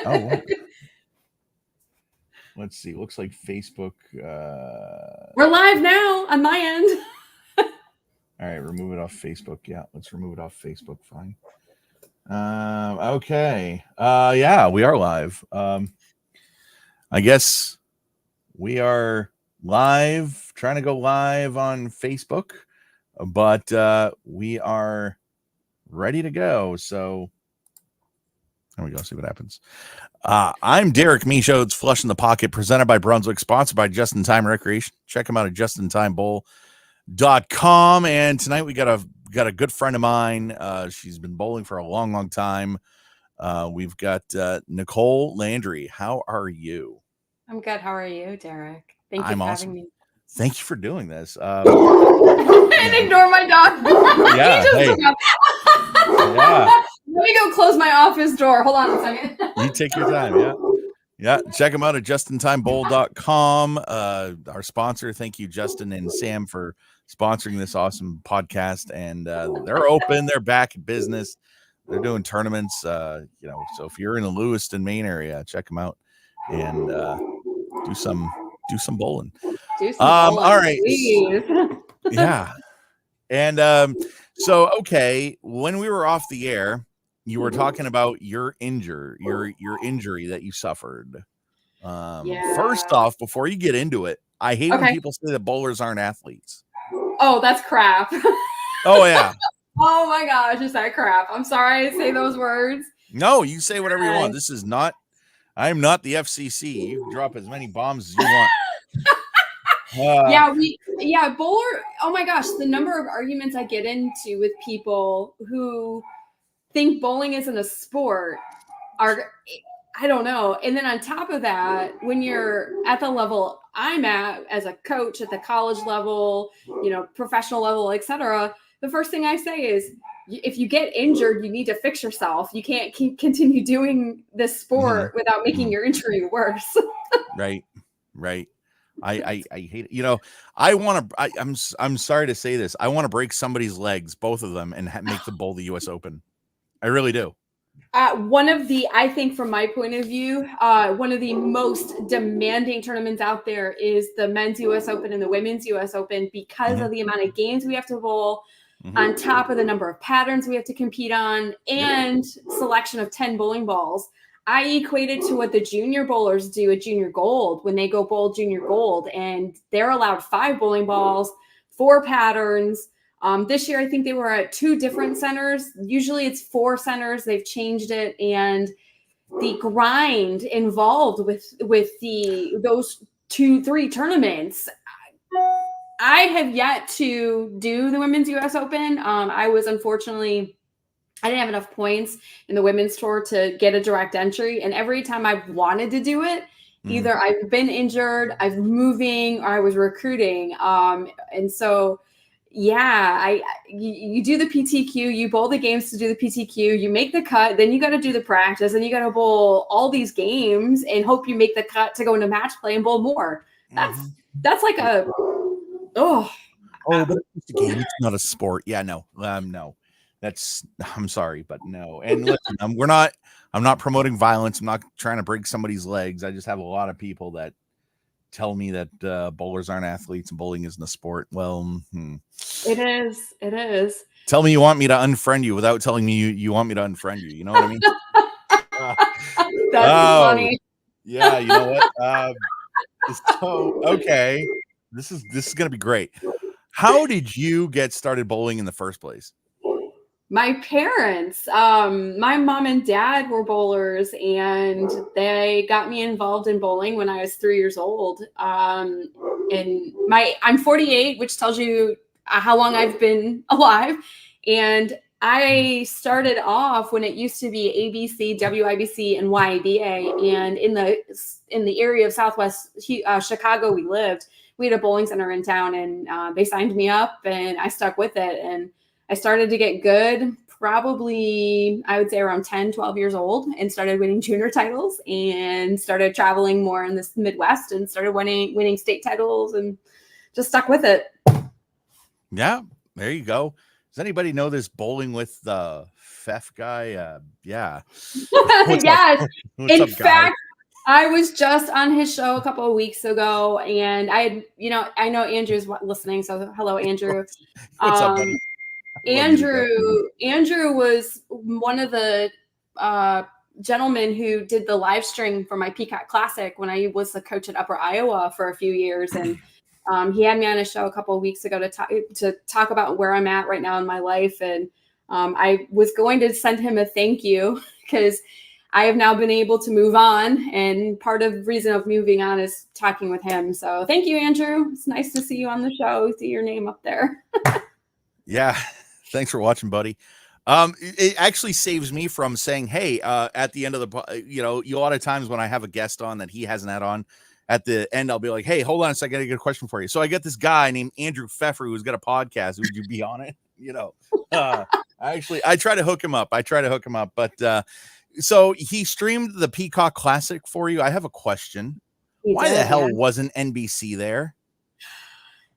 Oh, let's see. Looks like Facebook. We're live now on my end. All right, remove it off Facebook. Yeah, let's remove it off Facebook. Fine. Okay. Yeah, we are live. I guess we are live, trying to go live on Facebook, but we are ready to go. So there we go. See what happens. I'm Derek Michaud. It's Flush in the Pocket, presented by Brunswick, sponsored by Just in Time Recreation. Check them out at justintimebowl.com. And tonight we got a good friend of mine. She's been bowling for a long time. We've got Nichole Landry. How are you? I'm good. How are you, Derek? Thank you I'm for awesome. having me. Thank you for doing this. And ignore my dog. Yeah, He just hey. took up. Yeah. Let me go close my office door. Hold on a second. You take your time. Yeah. Check them out at justintimebowl.com. Our sponsor. Thank you, Justin and Sam, for sponsoring this awesome podcast. And they're open. They're back in business. They're doing tournaments. So if you're in the Lewiston, Maine area, check them out and do some bowling. Do some bowling, all right. please. Yeah. And so okay, when we were off the air, you were talking about your injury that you suffered. First off, before you get into it, I hate when people say that bowlers aren't athletes. Oh, that's crap. Oh yeah. Oh my gosh, is that crap? I'm sorry I say those words. No, you say whatever you want. I am not the FCC. You can drop as many bombs as you want. Bowler. Oh my gosh, the number of arguments I get into with people who think bowling isn't a sport are, I don't know. And then on top of that, when you're at the level I'm at as a coach at the college level, professional level, etc., the first thing I say is, if you get injured, you need to fix yourself. You can't continue doing this sport without making your injury worse. Right. I hate it. I'm sorry to say this. I want to break somebody's legs, both of them, and make them bowl the U.S. Open. I really do. I think from my point of view, one of the most demanding tournaments out there is the men's U.S. Open and the women's U.S. Open because of the amount of games we have to bowl, on top of the number of patterns we have to compete on, and selection of 10 bowling balls. I equate it to what the junior bowlers do at Junior Gold when they go bowl Junior Gold, and they're allowed 5 bowling balls, 4 patterns. This year, I think they were at 2 different centers. Usually it's 4 centers. They've changed it. And the grind involved with those 2-3 tournaments, I have yet to do the women's U.S. Open. I didn't have enough points in the women's tour to get a direct entry. And every time I've wanted to do it, either I've been injured, I've been moving, or I was recruiting. And so, you do the PTQ, you bowl the games to do the PTQ, you make the cut, then you got to do the practice, and you got to bowl all these games and hope you make the cut to go into match play and bowl more. That's like but it's a game. It's not a sport. Yeah, no. I'm sorry, but no. And listen, I'm not promoting violence. I'm not trying to break somebody's legs. I just have a lot of people that tell me that bowlers aren't athletes and bowling isn't a sport. Well, It is. Tell me you want me to unfriend you without telling me you want me to unfriend you. You know what I mean? That's funny. Yeah, you know what? So okay. This is gonna be great. How did you get started bowling in the first place? My parents, my mom and dad were bowlers, and they got me involved in bowling when I was 3 years old. I'm 48, which tells you how long I've been alive. And I started off when it used to be ABC, WIBC, and YABA. And in the area of Southwest Chicago we lived, we had a bowling center in town, and they signed me up, and I stuck with it. And I started to get good probably, I would say, around 10, 12 years old, and started winning junior titles and started traveling more in this Midwest and started winning state titles and just stuck with it. Yeah, there you go. Does anybody know this bowling with Pfeff guy. Yeah. What's up? Yes. What's In up, guy? fact, I was just on his show a couple of weeks ago, and I know Andrew's listening, so hello, Andrew. What's up, buddy? Andrew was one of the gentlemen who did the live stream for my Peacock Classic when I was the coach at Upper Iowa for a few years, and he had me on a show a couple of weeks ago to talk about where I'm at right now in my life, and I was going to send him a thank you because I have now been able to move on, and part of the reason of moving on is talking with him. So thank you, Andrew. It's nice to see you on the show. See your name up there. Yeah. Thanks for watching, buddy. It actually saves me from saying, hey, at the end of the, a lot of times when I have a guest on that he hasn't had on, at the end, I'll be like, hey, hold on a second, I got to get a question for you. So I got this guy named Andrew Pfeffer who's got a podcast. Would you be on it? I try to hook him up. But so he streamed the Peacock Classic for you. I have a question. Why the hell wasn't NBC there?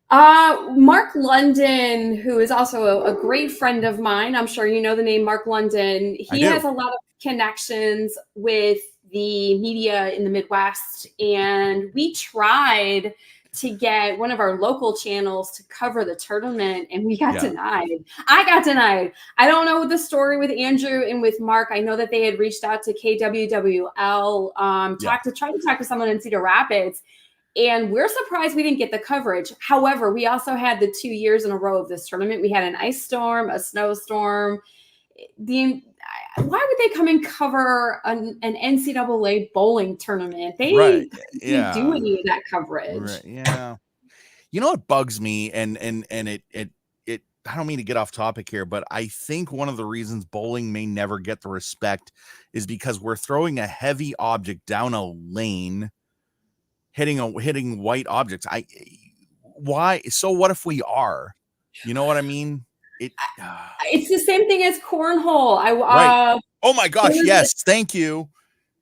Mark London, who is also a great friend of mine. I'm sure you know the name Mark London. He has a lot of connections with the media in the Midwest, and we tried to get one of our local channels to cover the tournament, and we got denied. I got denied. I don't know the story with Andrew and with Mark. I know that they had reached out to KWWL, try to talk to someone in Cedar Rapids, and we're surprised we didn't get the coverage. However, we also had the 2 years in a row of this tournament. We had an ice storm, a snowstorm. Why would they come and cover an NCAA bowling tournament? They didn't do any of that coverage. Right. Yeah. You know what bugs me, and it I don't mean to get off topic here, but I think one of the reasons bowling may never get the respect is because we're throwing a heavy object down a lane, hitting white objects. Why? So what if we are? You know what I mean? It's the same thing as cornhole. Right. Oh my gosh! Yes, thank you.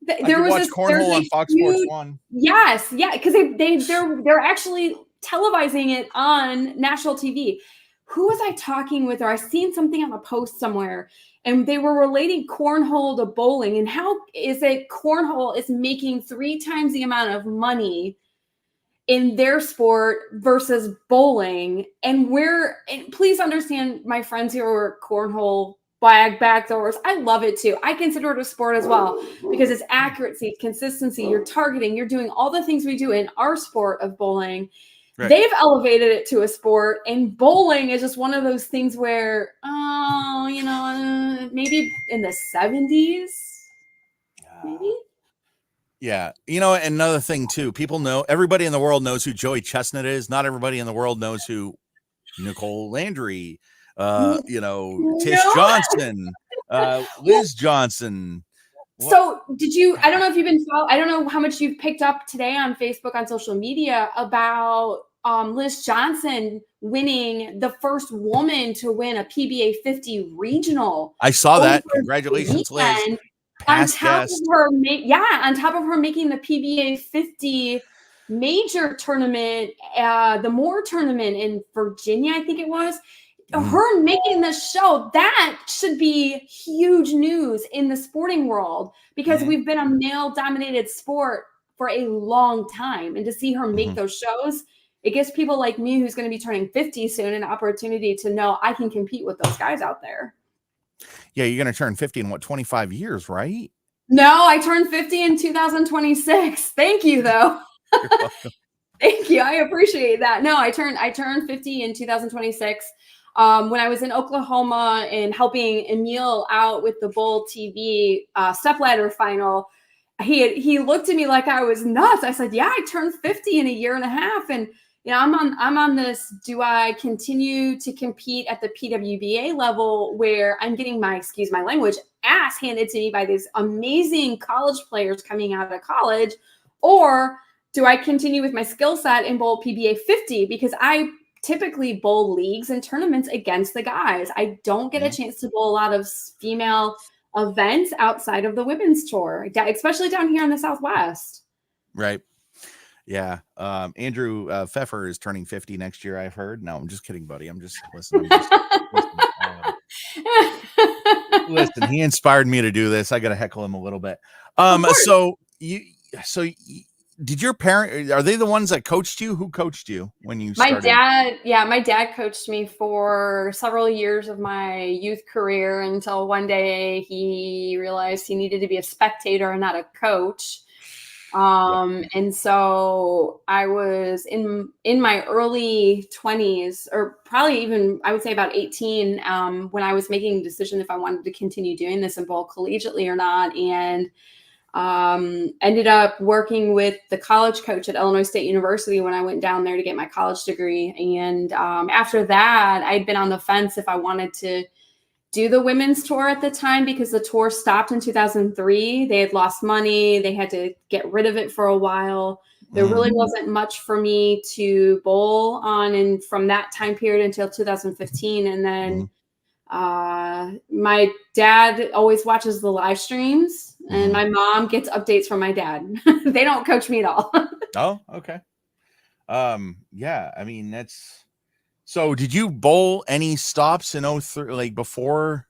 There was watch cornhole on Fox Sports 1. Yes, yeah, because they're actually televising it on national TV. Who was I talking with? Or I seen something on a post somewhere, and they were relating cornhole to bowling, and how is it cornhole is making 3 times the amount of money in their sport versus bowling. And please understand, my friends who are cornhole backdoors, I love it too. I consider it a sport as well because it's accuracy, consistency, you're targeting, you're doing all the things we do in our sport of bowling. Right. They've elevated it to a sport, and bowling is just one of those things where, maybe in the 70s, maybe. Yeah. Another thing too, everybody in the world knows who Joey Chestnut is. Not everybody in the world knows who Nichole Landry, Tish Johnson, Liz Johnson. So I don't know if you've been I don't know how much you've picked up today on Facebook, on social media about Liz Johnson winning, the first woman to win a PBA 50 regional. I saw that. Congratulations, Liz. On top of her making the PBA 50 major tournament, the Moore tournament in Virginia, I think it was. Her making this show, that should be huge news in the sporting world because we've been a male-dominated sport for a long time. And to see her make those shows, it gives people like me who's going to be turning 50 soon an opportunity to know I can compete with those guys out there. Yeah, you're going to turn 50 in 25 years, right? No, I turned 50 in 2026. Thank you, though. Thank you. I appreciate that. No, I turned 50 in 2026. When I was in Oklahoma and helping Emil out with the Bowl TV stepladder final, he looked at me like I was nuts. I said, "Yeah, I turned 50 in a year and a half, and I'm on this. Do I continue to compete at the PWBA level where I'm getting my, excuse my language, ass handed to me by these amazing college players coming out of college, or do I continue with my skill set and bowl PBA 50 because I typically bowl leagues and tournaments against the guys. I don't get a chance to bowl a lot of female events outside of the women's tour, especially down here in the Southwest." Right. Yeah. Andrew Pfeffer is turning 50 next year, I've heard. No, I'm just kidding, buddy. I'm just listening. Listen, he inspired me to do this. I got to heckle him a little bit. Of course. Did your parent, are they the ones that coached you? Who coached you when you My started? my dad coached me for several years of my youth career until one day he realized he needed to be a spectator and not a coach. Yep. And so I was in my early 20s, or probably even I would say about 18, when I was making a decision if I wanted to continue doing this and bowl collegiately or not. And ended up working with the college coach at Illinois State University when I went down there to get my college degree. And after that, I'd been on the fence if I wanted to do the women's tour at the time, because the tour stopped in 2003. They had lost money. They had to get rid of it for a while. There really wasn't much for me to bowl on, and from that time period until 2015. And then my dad always watches the live streams, and my mom gets updates from my dad. They don't coach me at all. Oh, okay. Yeah, I mean, so did you bowl any stops in 03, like before?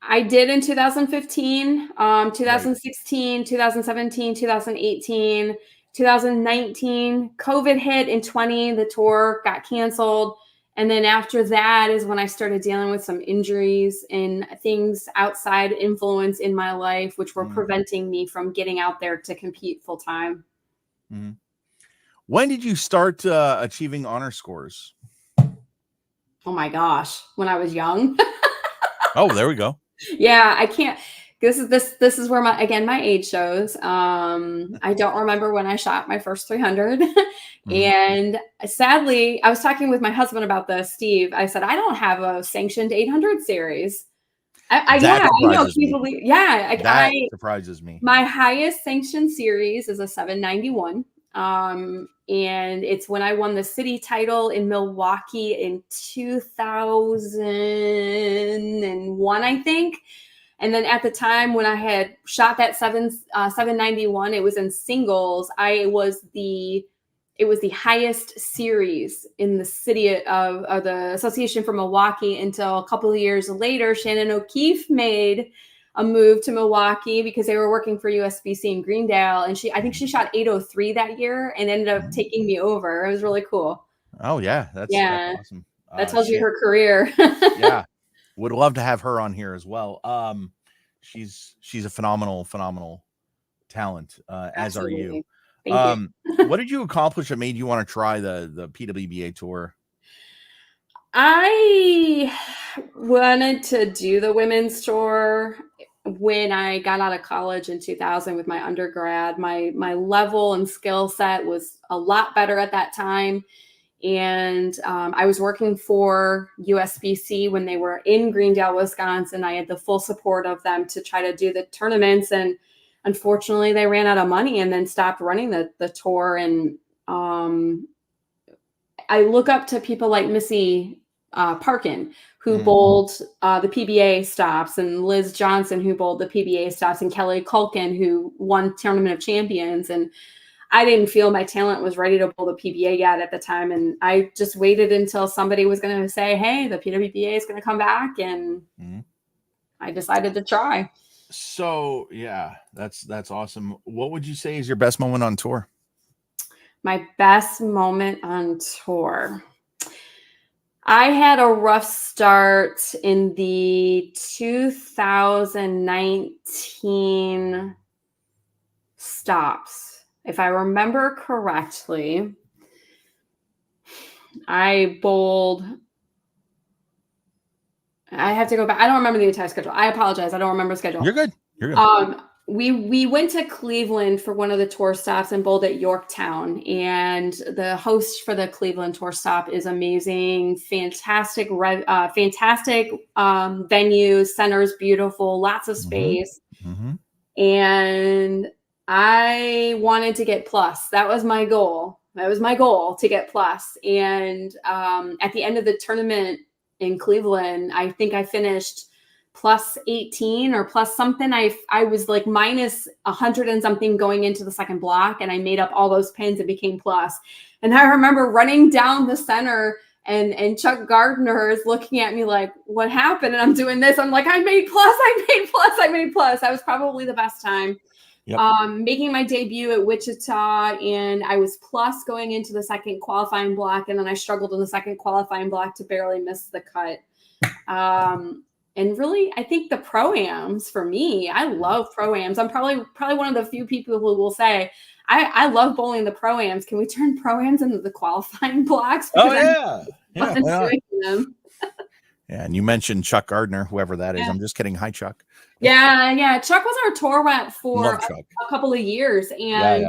I did in 2015, 2016, 2017, 2018, 2019. COVID hit in 20. The tour got canceled. And then after that is when I started dealing with some injuries and things outside influence in my life, which were preventing me from getting out there to compete full time. When did you start achieving honor scores? Oh my gosh, when I was young. Oh, there we go. Yeah, I can't. This is where my age shows. I don't remember when I shot my first 300. And sadly, I was talking with my husband about this, Steve. I said, I don't have a sanctioned 800 series. I know. That surprises me. My highest sanctioned series is a 791. And it's when I won the city title in Milwaukee in 2001, I think. And then at the time when I had shot that 791, it was in singles. It was the highest series in the city of the Association for Milwaukee until a couple of years later, Shannon O'Keefe made a move to Milwaukee because they were working for USBC in Greendale. And I think she shot 803 that year and ended up taking me over. It was really cool. Oh yeah. That's awesome. That tells you her career. Yeah. Would love to have her on here as well. She's a phenomenal talent, as are you. Thank you. What did you accomplish that made you want to try the PWBA tour? I wanted to do the women's tour when I got out of college in 2000 with my undergrad. My level and skill set was a lot better at that time. And I was working for USBC when they were in Greendale, Wisconsin. I had the full support of them to try to do the tournaments. And unfortunately, they ran out of money and then stopped running the tour. And I look up to people like Missy Parkin, who bowled the PBA stops, and Liz Johnson, who bowled the PBA stops, and Kelly Culkin, who won Tournament of Champions. And I didn't feel my talent was ready to bowl the PBA yet at the time. And I just waited until somebody was going to say, hey, the PWBA is going to come back. And I decided to try. So, yeah, that's awesome. What would you say is your best moment on tour? My best moment on tour. I had a rough start in the 2019 stops. If I remember correctly, I bowled. I have to go back. I don't remember the entire schedule. I apologize. I don't remember the schedule. You're good. You're good. We went to Cleveland for one of the tour stops and bowled at Yorktown. And the host for the Cleveland tour stop is amazing. Fantastic venue. Center's beautiful. Lots of space. And I wanted to get plus. That was my goal. To get plus. And at the end of the tournament in Cleveland, I think I finished plus 18 or plus something. I was like minus 100 and something going into the second block, and I made up all those pins and became plus. And I remember running down the center and Chuck Gardner is looking at me like, what happened? And I'm doing this. I'm like, I made plus, I made plus, I made plus. That was probably the best time. Yep. Making my debut at Wichita, and I was plus going into the second qualifying block, and then I struggled in the second qualifying block to barely miss the cut. And really, I think the pro-ams for me, I love pro-ams. I'm probably one of the few people who will say, I love bowling the pro-ams. Can we turn pro-ams into the qualifying blocks? Oh, yeah. Yeah. Them. Yeah. And you mentioned Chuck Gardner, whoever that is. I'm just kidding. Hi, Chuck. Yeah. Chuck was our tour rep for a couple of years. And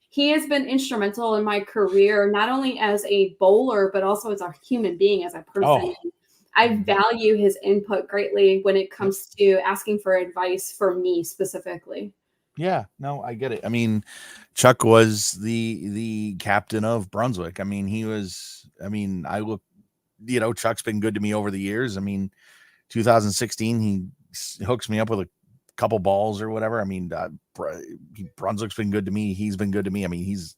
he has been instrumental in my career, not only as a bowler, but also as a human being, as a person. I value his input greatly when it comes to asking for advice for me specifically. Yeah, no, I get it. I mean, Chuck was the captain of Brunswick. I mean, Chuck's been good to me over the years. I mean, 2016, he hooks me up with a couple balls or whatever. I mean, Brunswick's been good to me. He's been good to me. I mean, he's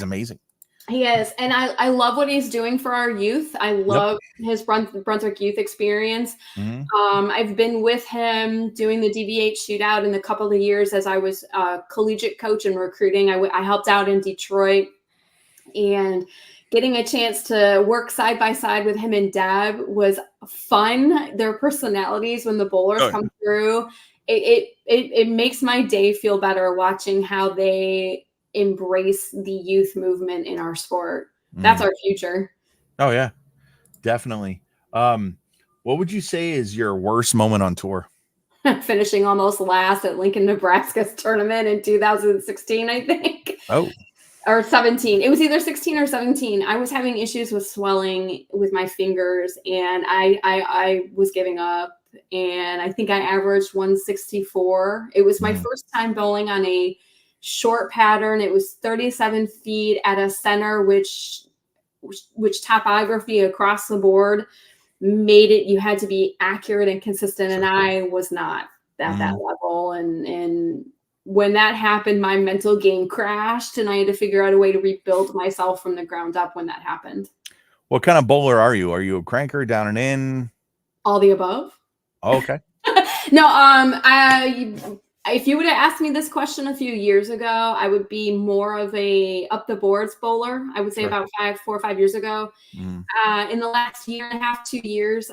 amazing. He is. And I love what he's doing for our youth. I love his Brunswick youth experience. I've been with him doing the DV8 shootout in a couple of years as I was a collegiate coach and recruiting. I helped out in Detroit, and getting a chance to work side by side with him and Deb was fun. Their personalities when the bowlers come through, it makes my day feel better watching how they embrace the youth movement in our sport. That's our future. Oh yeah, definitely. What would you say is your worst moment on tour? Finishing almost last at Lincoln, Nebraska's tournament in 2016, I think. Or 17. It was either 16 or 17. I was having issues with swelling with my fingers, and I was giving up, and I think I averaged 164. It was my first time bowling on a short pattern. It was 37 feet at a center, which topography across the board made it, you had to be accurate and consistent. And I was not at that level. And when that happened, my mental game crashed, and I had to figure out a way to rebuild myself from the ground up when that happened. What kind of bowler are you? Are you a cranker, down and in? All the above. Oh, okay. No, if you would have asked me this question a few years ago, I would be more of a up the boards bowler. I would say about 4 or 5 years ago. In the last year and a half, 2 years,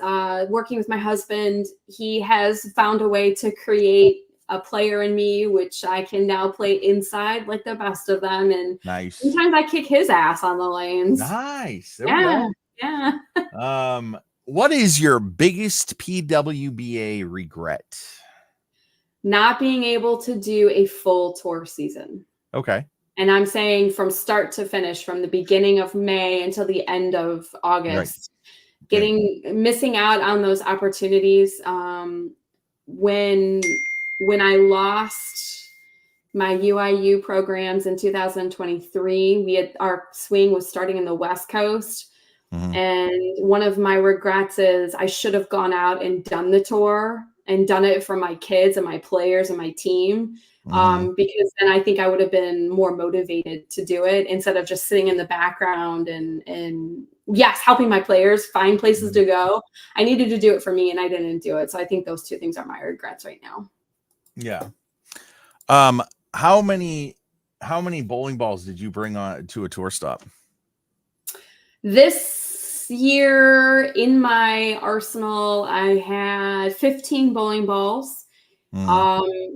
working with my husband, he has found a way to create a player in me, which I can now play inside like the best of them. And sometimes I kick his ass on the lanes. Nice. Yeah. What is your biggest PWBA regret? Not being able to do a full tour season. Okay. And I'm saying from start to finish, from the beginning of May until the end of August, missing out on those opportunities. When I lost my UIU programs in 2023, our swing was starting in the West Coast. And one of my regrets is I should have gone out and done the tour and done it for my kids and my players and my team. Because then I think I would have been more motivated to do it instead of just sitting in the background and yes, helping my players find places to go. I needed to do it for me, and I didn't do it. So I think those two things are my regrets right now. Yeah. How many bowling balls did you bring on to a tour stop? This year in my arsenal, I had 15 bowling balls.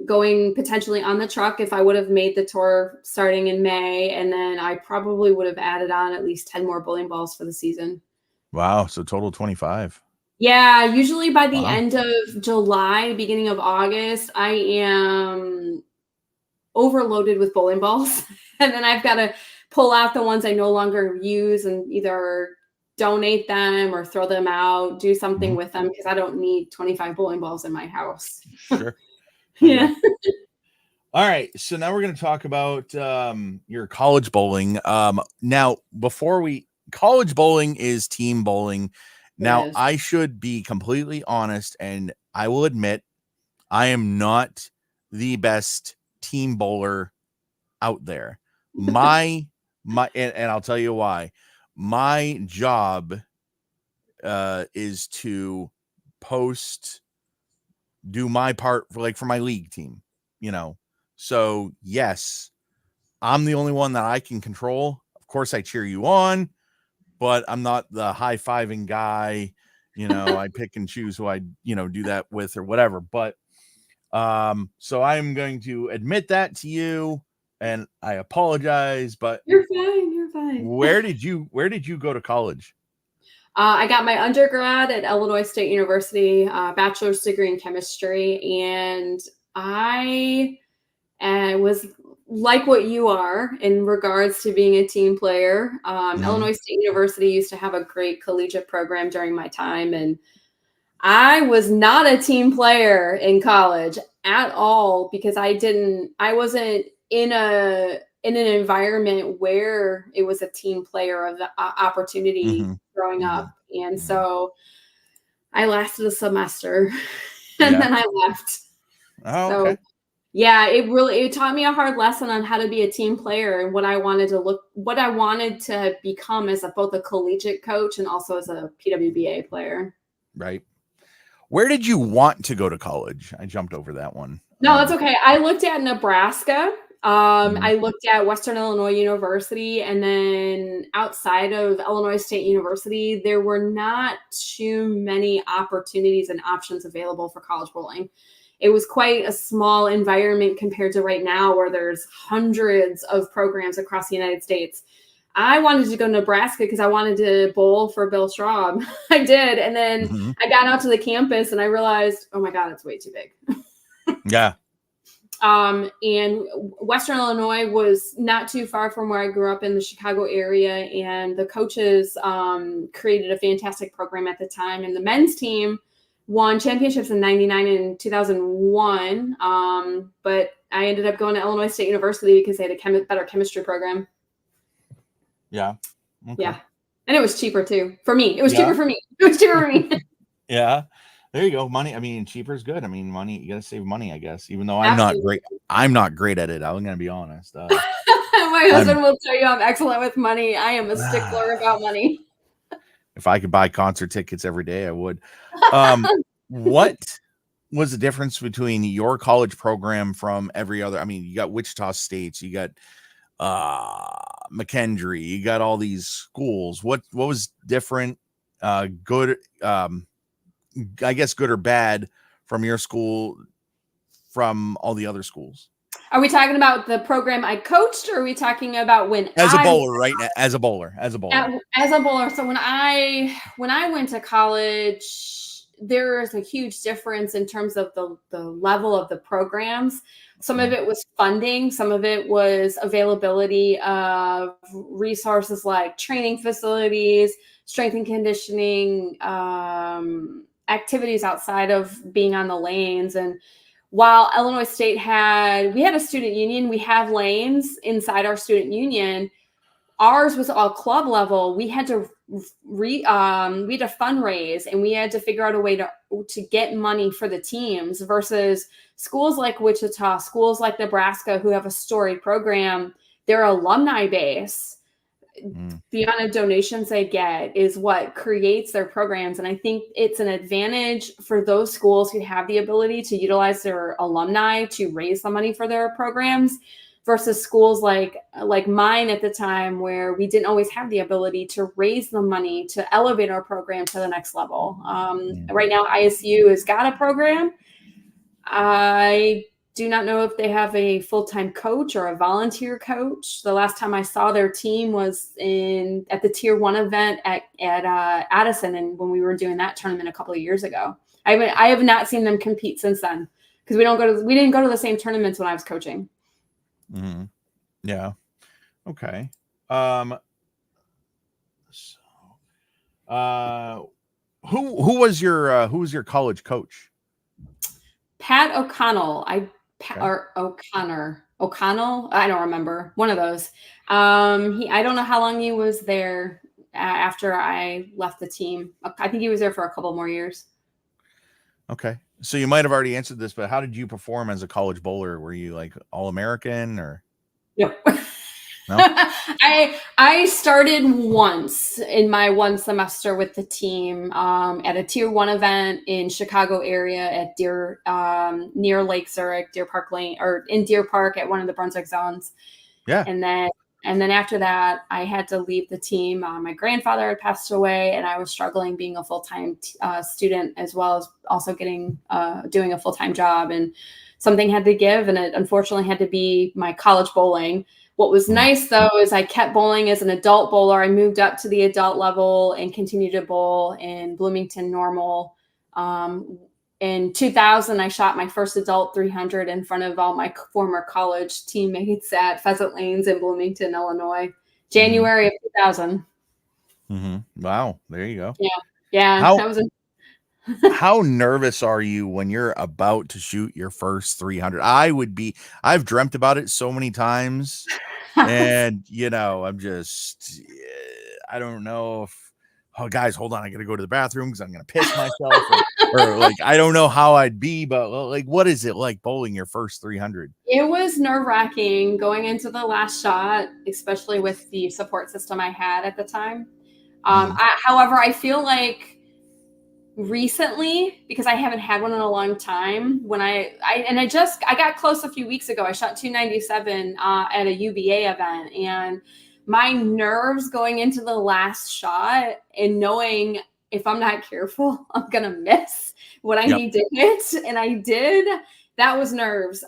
Going potentially on the truck if I would have made the tour starting in May, and then I probably would have added on at least 10 more bowling balls for the season. Wow, so total 25. Yeah, usually by the end of July, beginning of August, I am overloaded with bowling balls, and then I've got to pull out the ones I no longer use and either donate them or throw them out, do something with them, because I don't need 25 bowling balls in my house. Sure. Yeah. All right. So now we're going to talk about your college bowling. Now, college bowling is team bowling. Now, I should be completely honest, and I will admit I am not the best team bowler out there. And I'll tell you why. My job is to do my part for my league team, So yes, I'm the only one that I can control. Of course, I cheer you on, but I'm not the high-fiving guy. I pick and choose who I, do that with or whatever. But so I'm going to admit that to you, and I apologize. But you're fine. You're fine. Where did you go to college? I got my undergrad at Illinois State University, bachelor's degree in chemistry, and I was like what you are in regards to being a team player. Illinois State University used to have a great collegiate program during my time, and I was not a team player in college at all because I wasn't in an environment where it was a team player of the opportunity growing up. And so I lasted a semester and then I left. Oh, so okay. yeah, it taught me a hard lesson on how to be a team player and what I wanted to become as both a collegiate coach and also as a PWBA player. Right. Where did you want to go to college? I jumped over that one. No, that's okay. I looked at Nebraska. I looked at Western Illinois University, and then outside of Illinois State University, there were not too many opportunities and options available for college bowling. It was quite a small environment compared to right now where there's hundreds of programs across the United States. I wanted to go to Nebraska because I wanted to bowl for Bill Straub. I did. And then I got out to the campus and I realized, oh my God, it's way too big. Yeah. And Western Illinois was not too far from where I grew up in the Chicago area. And the coaches created a fantastic program at the time. And the men's team won championships in 99 and 2001. But I ended up going to Illinois State University because they had a better chemistry program. Yeah. Okay. Yeah. And it was cheaper too. For me. It was cheaper for me. It was cheaper for me. Yeah. There you go. Money. I mean, cheaper is good. I mean, money, you got to save money, I guess, even though I'm not great. I'm not great at it. I'm going to be honest. My husband will tell you I'm excellent with money. I am a stickler about money. If I could buy concert tickets every day, I would. What was the difference between your college program from every other? I mean, you got Wichita State, you got McKendree, you got all these schools. What was different? Good, I guess, good or bad from your school from all the other schools? Are we talking about the program I coached, or are we talking about when as a bowler right now? As a bowler. As a bowler. So when I went to college, there is a huge difference in terms of the level of the programs. Some of it was funding. Some of it was availability of resources like training facilities, strength and conditioning, activities outside of being on the lanes. And while Illinois State we had a student union, we have lanes inside our student union. Ours was all club level. We had to fundraise, and we had to figure out a way to get money for the teams versus schools like Wichita, schools like Nebraska, who have a storied program. Their alumni base, the amount of donations they get is what creates their programs. And I think it's an advantage for those schools who have the ability to utilize their alumni to raise the money for their programs versus schools like mine at the time, where we didn't always have the ability to raise the money to elevate our program to the next level. Right now, ISU has got a program. I do not know if they have a full-time coach or a volunteer coach. The last time I saw their team was at the Tier 1 event at Addison, and when we were doing that tournament a couple of years ago. I have not seen them compete since then because we didn't go to the same tournaments when I was coaching. Mm-hmm. Yeah. Okay. Who was your college coach? Pat O'Connell. Or O'Connell. I don't remember. One of those. I don't know how long he was there after I left the team. I think he was there for a couple more years. Okay. So you might have already answered this, but how did you perform as a college bowler? Were you like All-American or? No. No. I started once in my one semester with the team at a tier 1 event in Chicago area at near Lake Zurich, Deer Park Lane, or in Deer Park at one of the Brunswick zones. Yeah. And then after that, I had to leave the team. My grandfather had passed away, and I was struggling being a full-time student, as well as also doing a full-time job. And something had to give, and it unfortunately had to be my college bowling. What was nice, though, is I kept bowling as an adult bowler. I moved up to the adult level and continued to bowl in Bloomington Normal. In 2000, I shot my first adult 300 in front of all my former college teammates at Pheasant Lanes in Bloomington, Illinois, January of 2000. Wow, there you go. Yeah. How nervous are you when you're about to shoot your first 300? I've dreamt about it so many times, and I'm just, I don't know if, oh guys, hold on, I gotta go to the bathroom because I'm gonna piss myself, or like, I don't know how I'd be, but like, what is it like bowling your first 300? It was nerve-wracking going into the last shot, especially with the support system I had at the time. However, I feel like recently, because I haven't had one in a long time, when I got close a few weeks ago. I shot 297 at a UVA event, and my nerves going into the last shot and knowing if I'm not careful, I'm gonna miss what I need to hit, and I did. That was nerves.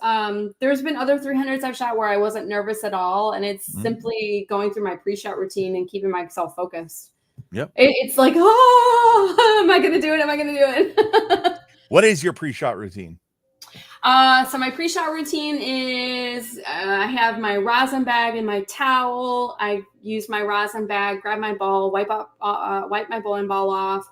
There's been other 300s I've shot where I wasn't nervous at all, and it's simply going through my pre-shot routine and keeping myself focused. Yep. It's like, oh, am I going to do it? Am I going to do it? What is your pre-shot routine? So my pre-shot routine is I have my rosin bag and my towel. I use my rosin bag, grab my ball, wipe my bowling ball off,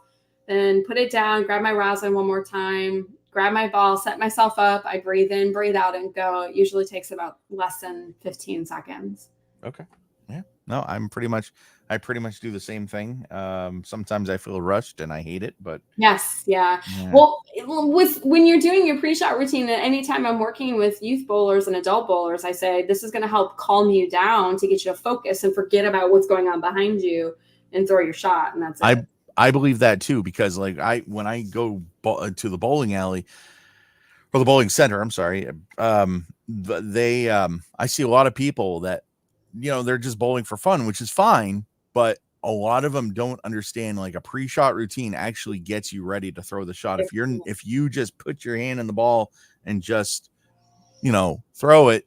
then put it down, grab my rosin one more time, grab my ball, set myself up. I breathe in, breathe out, and go. It usually takes about less than 15 seconds. Okay. Yeah. No, I pretty much do the same thing. Sometimes I feel rushed and I hate it, but yes. Yeah. Well, when you're doing your pre-shot routine, and anytime I'm working with youth bowlers and adult bowlers, I say, this is going to help calm you down to get you to focus and forget about what's going on behind you and throw your shot. And that's it. I believe that too, because like when I go to the bowling alley or the bowling center, I'm sorry. I see a lot of people that, they're just bowling for fun, which is fine, but a lot of them don't understand like a pre-shot routine actually gets you ready to throw the shot. If you just put your hand in the ball and just, throw it,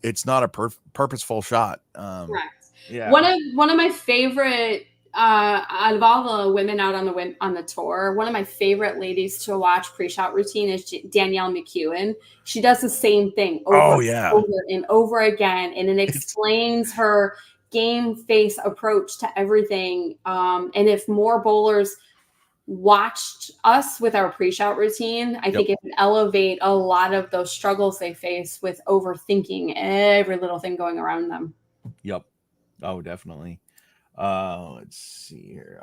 it's not a purposeful shot. Correct. Yeah. One of my favorite, out of all the women out on the tour, one of my favorite ladies to watch pre-shot routine is Danielle McEwen. She does the same thing over and over again, and it explains her game face approach to everything. And if more bowlers watched us with our pre-shot routine, I think it would elevate a lot of those struggles they face with overthinking every little thing going around them. Yep. Oh, definitely. Let's see here.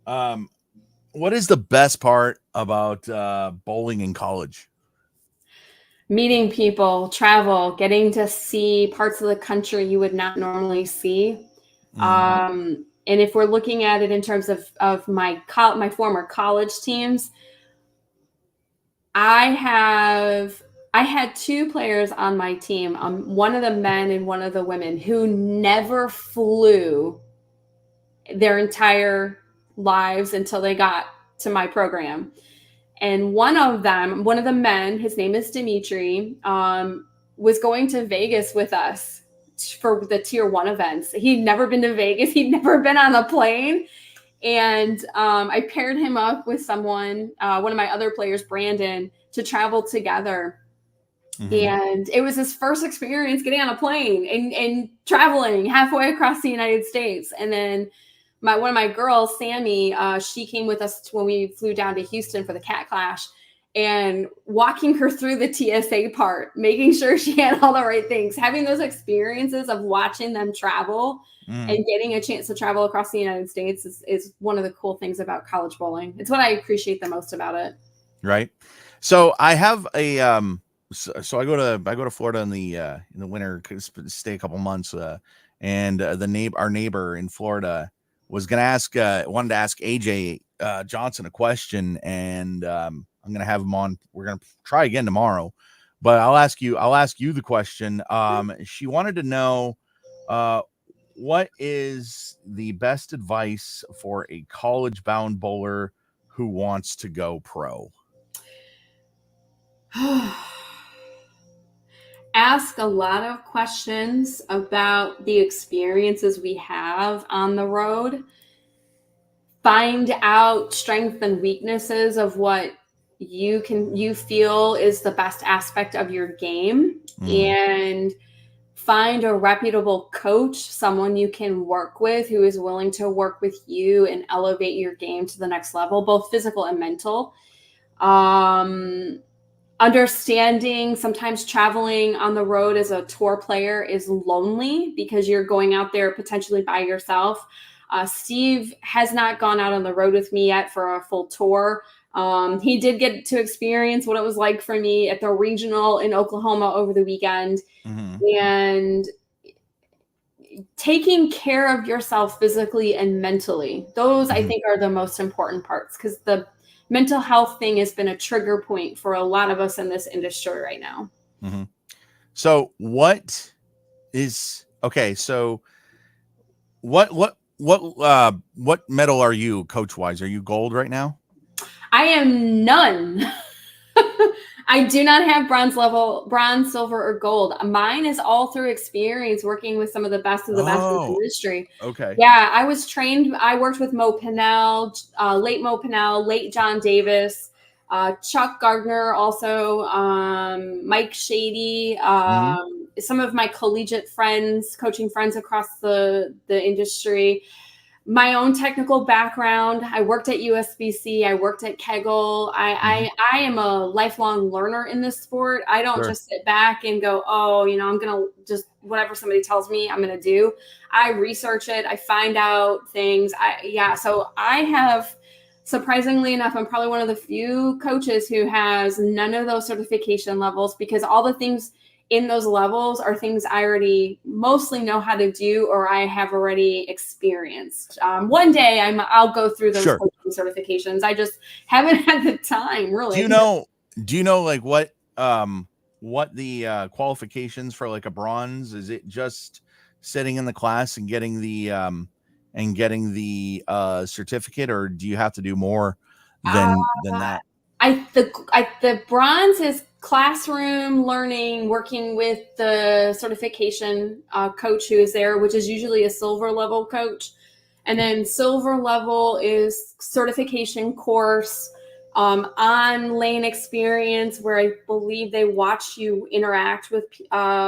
What is the best part about bowling in college? Meeting people, travel, getting to see parts of the country you would not normally see. And if we're looking at it in terms of my former college teams, I had two players on my team, one of the men and one of the women, who never flew their entire lives until they got to my program. And one of the men, his name is Dimitri, was going to Vegas with us for the tier 1 events. He'd never been to Vegas. He'd never been on a plane. And I paired him up with someone, one of my other players, Brandon, to travel together. And it was his first experience getting on a plane and traveling halfway across the United States. And then one of my girls, Sammy, she came with us when we flew down to Houston for the Cat Clash, and walking her through the TSA part, making sure she had all the right things, having those experiences of watching them travel and getting a chance to travel across the United States is one of the cool things about college bowling. It's what I appreciate the most about it. Right. So I have a so I go to Florida in the winter, stay a couple months, and our neighbor in Florida wanted to ask AJ Johnson a question, and I'm gonna have him on. We're gonna try again tomorrow, but I'll ask you the question. She wanted to know, what is the best advice for a college bound bowler who wants to go pro? Ask a lot of questions about the experiences we have on the road. Find out strengths and weaknesses of what you feel is the best aspect of your game, Mm, and find a reputable coach, someone you can work with who is willing to work with you and elevate your game to the next level, both physical and mental. Um, Understanding sometimes traveling on the road as a tour player is lonely because you're going out there potentially by yourself. Steve has not gone out on the road with me yet for a full tour. He did get to experience what it was like for me at the regional in Oklahoma over the weekend. mm-hmm, And taking care of yourself physically and mentally, those I mm-hmm, think are the most important parts, because the mental health thing has been a trigger point for a lot of us in this industry right now. mm-hmm. So so what medal are you coach wise? Are you gold right now? I am none. I do not have bronze, silver, or gold. Mine is all through experience working with some of the best in the Oh, industry. okay. Yeah, I was trained. I worked with Mo Pinnell, late Mo Pinnell, late John Davis, Chuck Gardner, also Mike Shady, Mm-hmm, some of my collegiate friends, coaching friends across the industry. My own technical background. I worked at USBC. I worked at Kegel. mm-hmm. I am a lifelong learner in this sport. I don't Sure. just sit back and go, oh, I'm going to just whatever somebody tells me I'm going to do. I research it. I find out things. So I have, surprisingly enough, I'm probably one of the few coaches who has none of those certification levels, because all the things in those levels are things I already mostly know how to do or I have already experienced. One day I'll go through those Sure. coaching certifications. I just haven't had the time, Do you really. know like what the qualifications for like a bronze? Is it just sitting in the class and getting the certificate, or do you have to do more Uh, than that? the bronze is classroom learning, working with the certification coach who is there, which is usually a silver level coach. And then silver level is certification course, on lane experience, where I believe they watch you interact with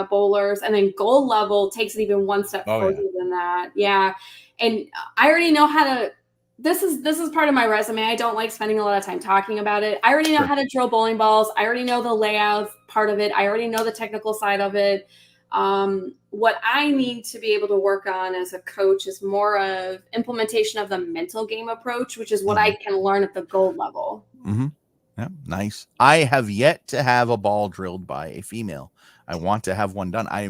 bowlers. And then gold level takes it even one step Oh further yeah. than that. Yeah. And I already know how to. This is part of my resume. I don't like spending a lot of time talking about it. I already know Sure. how to drill bowling balls. I already know the layout part of it. I already know the technical side of it. What I need to be able to work on as a coach is more of implementation of the mental game approach, which is what Mm-hmm. I can learn at the gold level. Mm-hmm. Yeah, nice. I have yet to have a ball drilled by a female. I want to have one done. I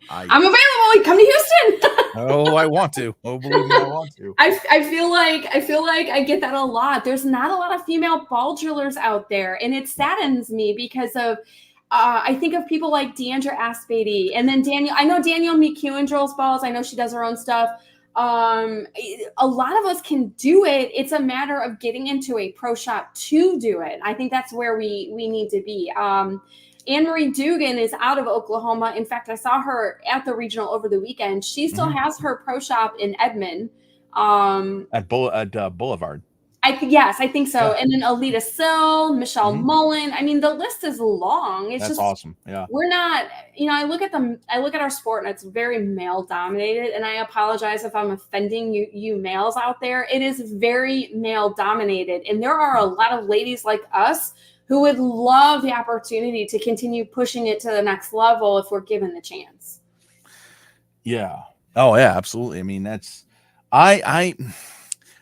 I'm available. Come to Houston. oh, I want to. Oh, believe me, I want to. I feel like I get that a lot. There's not a lot of female ball drillers out there, and it saddens me because of I think of people like Deandra Aspady, and then Daniel. I know Daniel McEwen drills balls. I know she does her own stuff. A lot of us can do it. It's a matter of getting into a pro shop to do it. I think that's where we need to be. Anne Marie Dugan is out of Oklahoma. In fact, I saw her at the regional over the weekend. She still Mm-hmm. has her pro shop in Edmond. Boulevard. I think so. Yeah, And then Alita Sill, Michelle mm-hmm. Mullen. I mean, the list is long. It's That's just awesome. Yeah. we're not. I look at our sport, and it's very male dominated. And I apologize if I'm offending you males out there. It is very male dominated, and there are a lot of ladies like us who would love the opportunity to continue pushing it to the next level if we're given the chance. Yeah. Oh yeah, absolutely. I mean, I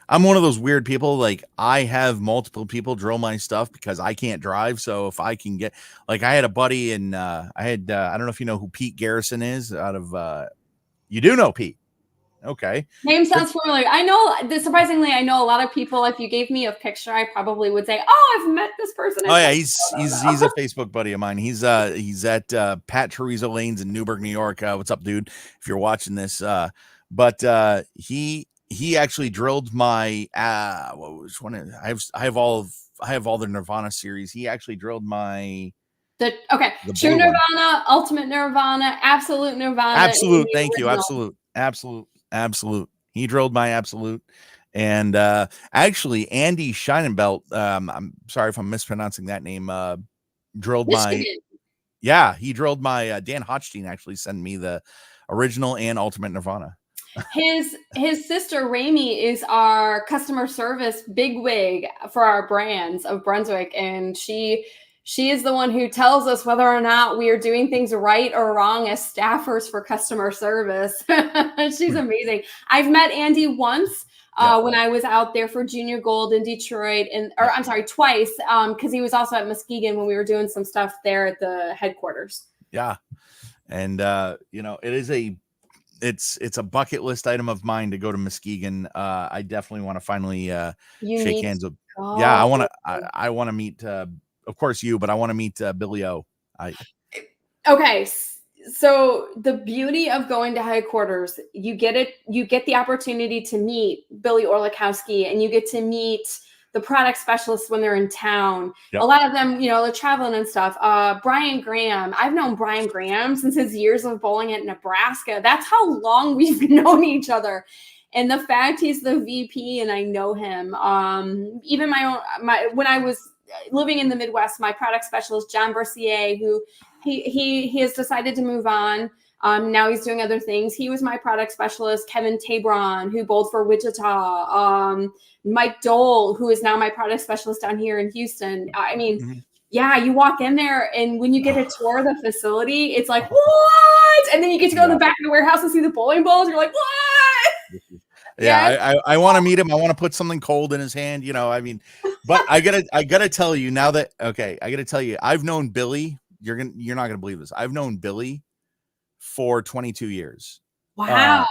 I'm one of those weird people. Like I have multiple people drill my stuff because I can't drive. So if I can get, like, I had a buddy and I don't know if you know who Pete Garrison is out of, you do know Pete. Okay. Name sounds familiar. I know, surprisingly, I know a lot of people. If you gave me a picture, I probably would say, "Oh, I've met this person." Oh yeah, he's a Facebook buddy of mine. He's at Pat Chorizo Lanes in Newburgh, New York. What's up, dude? If you're watching this, but he actually drilled my what was one of, I have all the Nirvana series. He actually drilled my the the True blue one. Nirvana, Ultimate Nirvana, Absolute Nirvana. Absolute, thank you. Absolute. He drilled my Absolute. And actually, Andy Scheinenbelt, I'm sorry if I'm mispronouncing that name, drilled Michigan. he drilled my Dan Hochstein actually sent me the original and Ultimate Nirvana. His sister Rami is our customer service bigwig for our brands of Brunswick, and she is the one who tells us whether or not we are doing things right or wrong as staffers for customer service. She's amazing. I've met Andy once when I was out there for Junior Gold in Detroit, I'm sorry, twice, because he was also at Muskegon when we were doing some stuff there at the headquarters. Yeah, and it is it's a bucket list item of mine to go to Muskegon. I definitely want to finally shake hands with. Yeah, I want to meet. Of course, but I want to meet Billy O. Okay, so the beauty of going to headquarters, you get the opportunity to meet Billy Orlikowski, and you get to meet the product specialists when they're in town. Yep. A lot of them, they're traveling and stuff. Brian Graham, I've known Brian Graham since his years of bowling at Nebraska. That's how long we've known each other. And the fact he's the VP and I know him, even when I was living in the Midwest, my product specialist, John Bercier, who he has decided to move on. Now he's doing other things. He was my product specialist. Kevin Tabron, who bowled for Wichita. Mike Dole, who is now my product specialist down here in Houston. I mean, yeah, you walk in there and when you get a tour of the facility, it's like, what? And then you get to go in the back of the warehouse and see the bowling balls. You're like, what? Yeah, I want to meet him. I want to put something cold in his hand, I mean, but I gotta tell you now that, I've known Billy. You're not gonna believe this. I've known Billy for 22 years. Wow.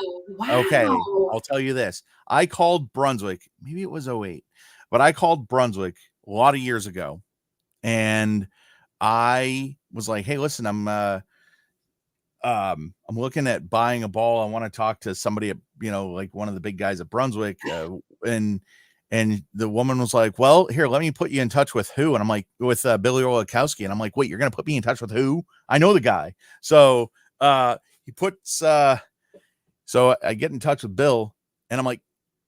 Okay. I'll tell you this. I called Brunswick, maybe it was 08, but I called Brunswick a lot of years ago. And I was like, hey, listen, I'm looking at buying a ball. I want to talk to somebody, like one of the big guys at Brunswick. And the woman was like, well, here, let me put you in touch with who? And I'm like, with Billy Orlikowski. And I'm like, wait, you're going to put me in touch with who? I know the guy. So he puts, so I get in touch with Bill and I'm like,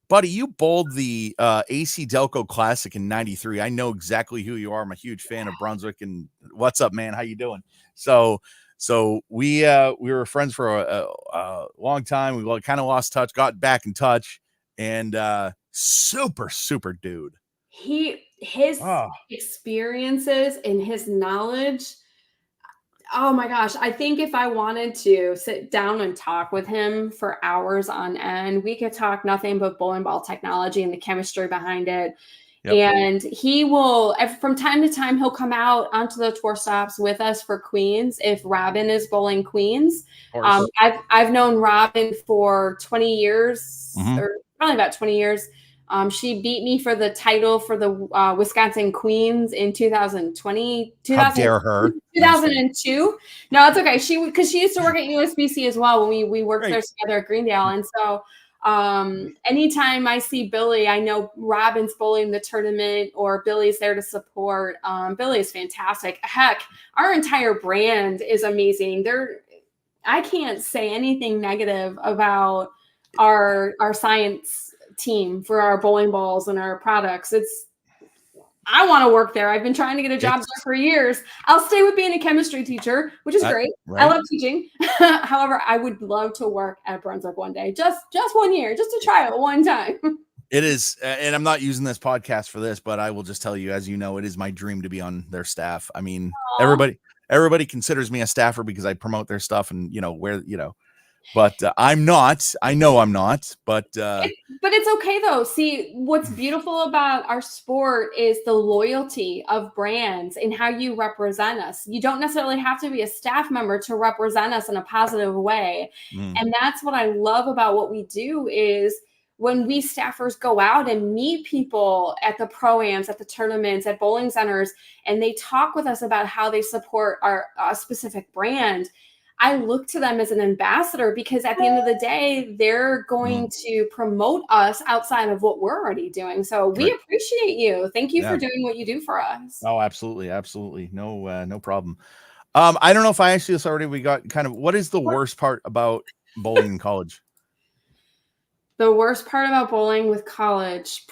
buddy, you bowled the AC Delco Classic in 93. I know exactly who you are. I'm a huge fan of Brunswick, and what's up, man? How you doing? So we were friends for a long time. We kind of lost touch, got back in touch, and super dude. His experiences and his knowledge. Oh my gosh. I think if I wanted to sit down and talk with him for hours on end, we could talk nothing but bowling ball technology and the chemistry behind it. Yep. And he will, from time to time, he'll come out onto the tour stops with us for Queens if Robin is bowling Queens. I've known Robin for 20 years, or probably about 20 years. She beat me for the title for the Wisconsin Queens in 2020. How dare her? 2002. No, it's okay. Because she used to work at USBC as well when we worked there together at Greendale. And so anytime I see Billy, I know Robin's bowling the tournament or Billy's there to support. Billy is fantastic. Heck, our entire brand is amazing. I can't say anything negative about our science team for our bowling balls and our products. I want to work there. I've been trying to get a job there for years. I'll stay with being a chemistry teacher, which is great. Right. I love teaching. However, I would love to work at Brunswick one day, just 1 year, just to try it one time. It is, and I'm not using this podcast for this, but I will just tell you, as you know, it is my dream to be on their staff. I mean, everybody considers me a staffer because I promote their stuff and but I'm not. I know I'm not, but But it's okay though. See, what's beautiful about our sport is the loyalty of brands and how you represent us. You don't necessarily have to be a staff member to represent us in a positive way. mm, And that's what I love about what we do is when we staffers go out and meet people at the pro-ams, at the tournaments, at bowling centers, and they talk with us about how they support our specific brand. I look to them as an ambassador because at the end of the day, they're going to promote us outside of what we're already doing. So we right. appreciate you. Thank you Yeah. for doing what you do for us. Oh, absolutely, absolutely. No, no problem. I don't know if I asked you this already. We got kind of what is the worst part about bowling in college? The worst part about bowling with college,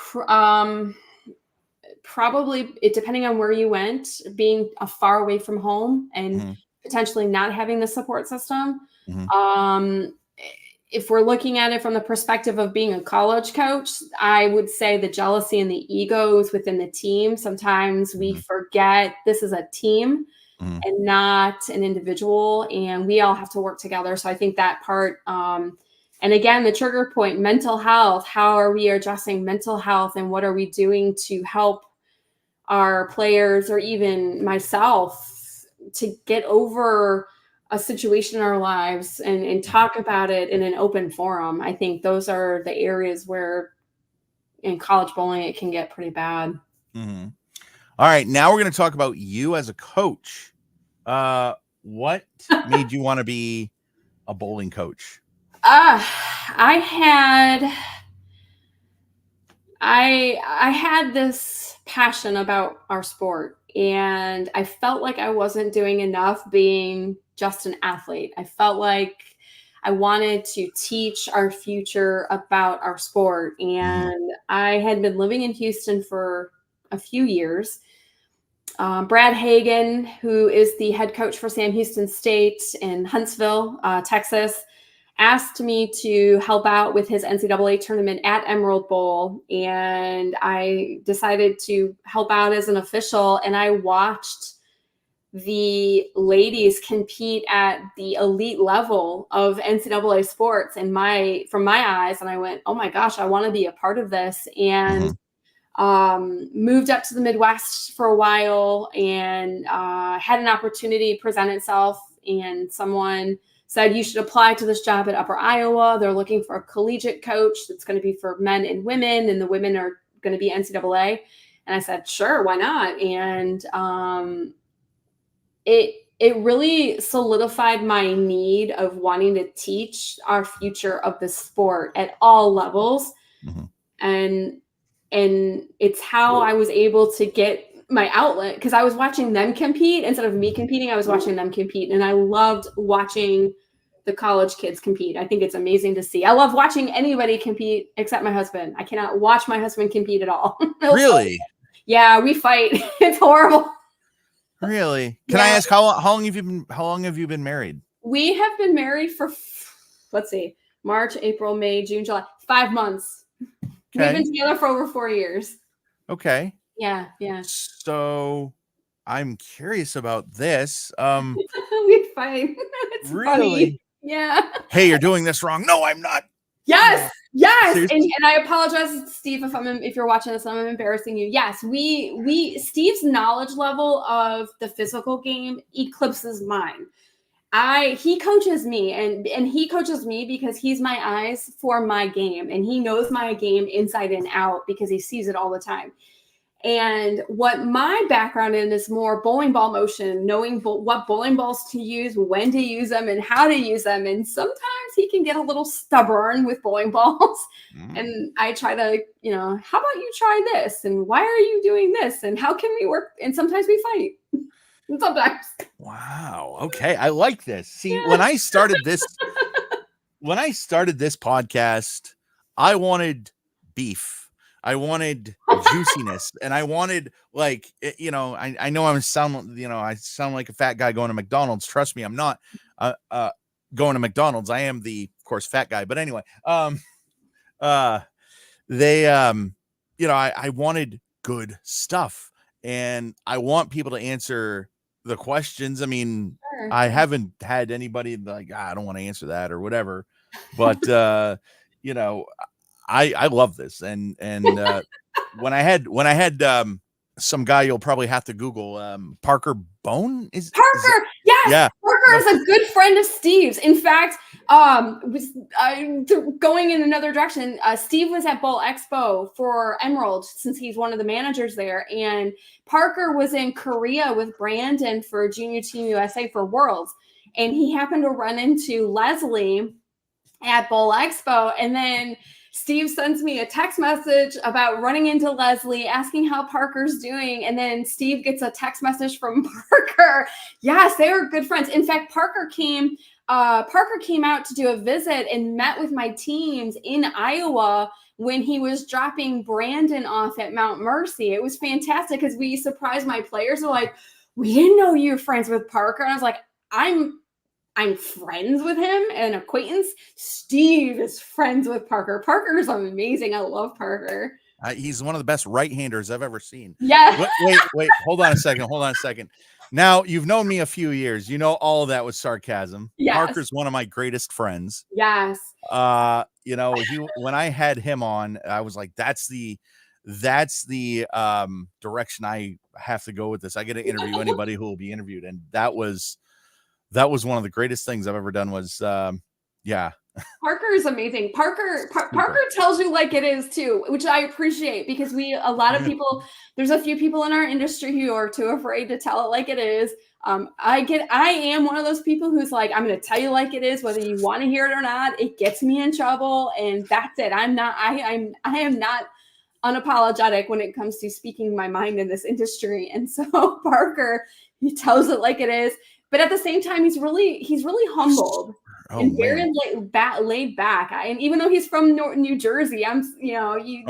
probably it depending on where you went, being far away from home and Mm-hmm. potentially not having the support system. Mm-hmm. Um, if we're looking at it from the perspective of being a college coach, I would say the jealousy and the egos within the team. Sometimes we Mm-hmm. forget this is a team Mm-hmm. and not an individual, and we all have to work together. So I think that part, and again, the trigger point, mental health. How are we addressing mental health, and what are we doing to help our players or even myself to get over a situation in our lives and talk about it in an open forum? I think those are the areas where in college bowling it can get pretty bad. Mm-hmm. All right, now we're going to talk about you as a coach. What made you want to be a bowling coach? I had I had this passion about our sport, and I felt like I wasn't doing enough being just an athlete. I felt like I wanted to teach our future about our sport, Mm-hmm. and I had been living in Houston for a few years. Brad Hagan, who is the head coach for Sam Houston State in Huntsville, Texas, asked me to help out with his NCAA tournament at Emerald Bowl. And I decided to help out as an official. And I watched the ladies compete at the elite level of NCAA sports and from my eyes. And I went, oh my gosh, I want to be a part of this. And moved up to the Midwest for a while and had an opportunity present itself. And someone said, you should apply to this job at Upper Iowa. They're looking for a collegiate coach that's going to be for men and women, and the women are going to be NCAA. And I said, sure, why not? And it really solidified my need of wanting to teach our future of the sport at all levels. Mm-hmm. And it's how I was able to get my outlet, because I was watching them compete instead of me competing. I was watching them compete, and I loved watching the college kids compete. I think it's amazing to see. I love watching anybody compete except my husband. I cannot watch my husband compete at all. Really? Yeah, we fight. It's horrible. Really? Can I ask how long have you been married? We have been married for, let's see, March, April, May, June, July, 5 months. Okay. We've been together for over 4 years. Okay. Yeah. So I'm curious about this. We fight. It's really? Funny. Yeah. Hey, you're doing this wrong. No, I'm not. Yes. And I apologize, Steve, if you're watching this, I'm embarrassing you. Yes, Steve's knowledge level of the physical game eclipses mine. He coaches me and he coaches me because he's my eyes for my game, and he knows my game inside and out because he sees it all the time. And what my background in is more bowling ball motion, knowing what bowling balls to use, when to use them, and how to use them. And sometimes he can get a little stubborn with bowling balls. And I try to, how about you try this? And why are you doing this? And how can we work? And sometimes we fight. And sometimes. Wow. Okay. I like this. See, when I started this podcast, I wanted beef. I wanted juiciness, and I wanted I know I sound like a fat guy going to McDonald's. Trust me, I'm not going to McDonald's. I am the, of course, fat guy. But anyway, I wanted good stuff, and I want people to answer the questions. I mean, Sure. I haven't had anybody like, I don't want to answer that or whatever. But you know, I love this. And when I had some guy you'll probably have to Google, Parker Bone is Parker, yes, yeah. Parker No, is a good friend of Steve's. In fact, going in another direction, Steve was at Bowl Expo for Emerald since he's one of the managers there, and Parker was in Korea with Brandon for Junior Team USA for Worlds, and he happened to run into Leslie at Bowl Expo, and then Steve sends me a text message about running into Leslie, asking how Parker's doing. And then Steve gets a text message from Parker. Yes, they were good friends. In fact, Parker came out to do a visit and met with my teams in Iowa when he was dropping Brandon off at Mount Mercy. It was fantastic because we surprised my players. They're like, we didn't know you were friends with Parker. And I was like, I'm friends with him, an acquaintance. Steve is friends with Parker. Parker's amazing. I love Parker. He's one of the best right-handers I've ever seen. Yeah. Wait. Hold on a second. Now, you've known me a few years. You know all of that was sarcasm. Yes. Parker's one of my greatest friends. Yes. You know, when I had him on, I was like, that's the direction I have to go with this. I get to interview anybody who will be interviewed. And that was one of the greatest things I've ever done was, yeah. Parker is amazing. Parker tells you like it is too, which I appreciate because a lot of people, there's a few people in our industry who are too afraid to tell it like it is. I am one of those people who's like, I'm going to tell you like it is, whether you want to hear it or not. It gets me in trouble, and that's it. I am not unapologetic when it comes to speaking my mind in this industry. And so Parker, he tells it like it is. But at the same time, he's really humbled and very laid back. And even though he's from New Jersey, y'all, you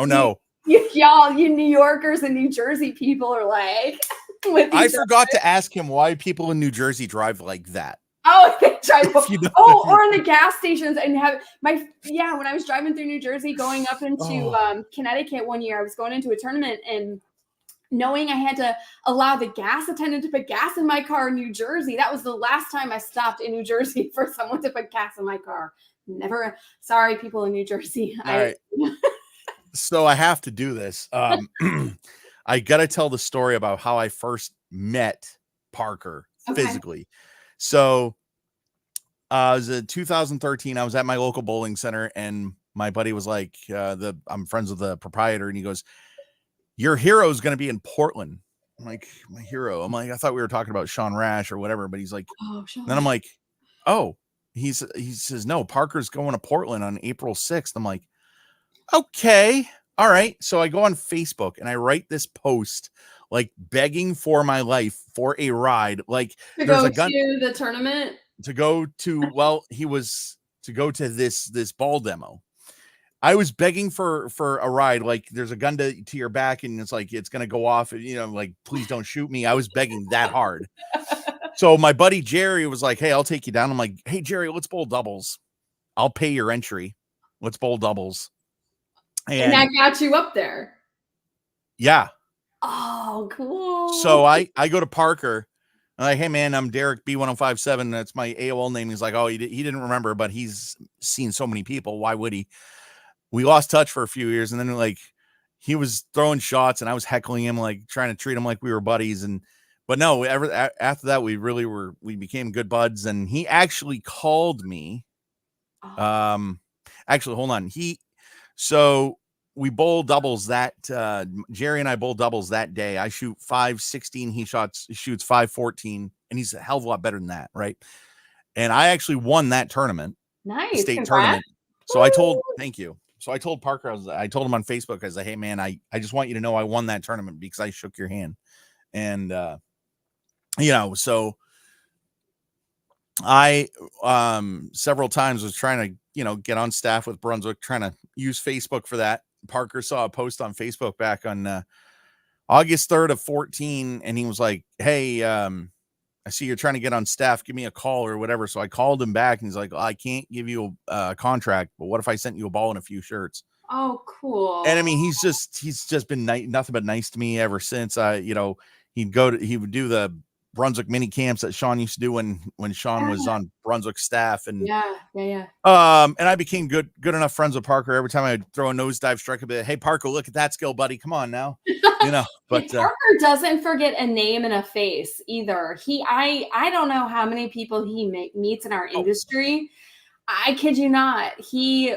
New Yorkers and New Jersey people are like. I forgot to ask him why people in New Jersey drive like that. Oh, they drive. Or in the gas stations and when I was driving through New Jersey, going up into Connecticut one year, I was going into a tournament and knowing I had to allow the gas attendant to put gas in my car in New Jersey. That was the last time I stopped in New Jersey for someone to put gas in my car. Never. Sorry, people in New Jersey. All right. So I have to do this. I got to tell the story about how I first met Parker physically. So it was in 2013. I was at my local bowling center, and my buddy was like, I'm friends with the proprietor, and he goes, your hero is going to be in Portland. I'm like, my hero. I'm like, I thought we were talking about Sean Rash or whatever, but he's like, then I'm like, oh, he says, no, Parker's going to Portland on April 6th. I'm like, okay, all right. So I go on Facebook and I write this post, like begging for my life for a ride, like to go to the tournament, to go to this ball demo. I was begging for a ride. Like there's a gun to your back and it's like, it's going to go off. Like, please don't shoot me. I was begging that hard. So my buddy Jerry was like, hey, I'll take you down. I'm like, hey, Jerry, let's bowl doubles. I'll pay your entry. Let's bowl doubles. And that got you up there. Yeah. Oh, cool. So I go to Parker. I'm like, hey, man, I'm Derek B1057. That's my AOL name. He's like, oh, he didn't remember, but he's seen so many people. Why would he? We lost touch for a few years, and then like he was throwing shots and I was heckling him, like trying to treat him like we were buddies. But no, after that, we became good buds. And he actually called me. Actually, hold on. So we bowl doubles that, Jerry and I bowl doubles that day. I shoot 5.16. He shoots 5.14, and he's a hell of a lot better than that. Right. And I actually won that tournament. Nice. State tournament. So thank you. So I told Parker, I told him on Facebook, I was like, hey man, I just want you to know I won that tournament because I shook your hand. And, so I, several times was trying to, get on staff with Brunswick, trying to use Facebook for that. Parker saw a post on Facebook back on, August 3rd of 14. And he was like, hey, I see you're trying to get on staff. Give me a call or whatever. So I called him back and he's like, I can't give you a contract, but what if I sent you a ball and a few shirts? Oh, cool. And I mean, he's just been nothing but nice to me ever since. He would do the Brunswick mini camps that Sean used to do when Sean was on Brunswick staff, and yeah. and I became good enough friends with Parker. Every time I'd throw a nosedive strike, I'd be like, hey Parker, look at that skill, buddy. Come on now. But Parker doesn't forget a name and a face either. I don't know how many people he meets in our industry. I kid you not. He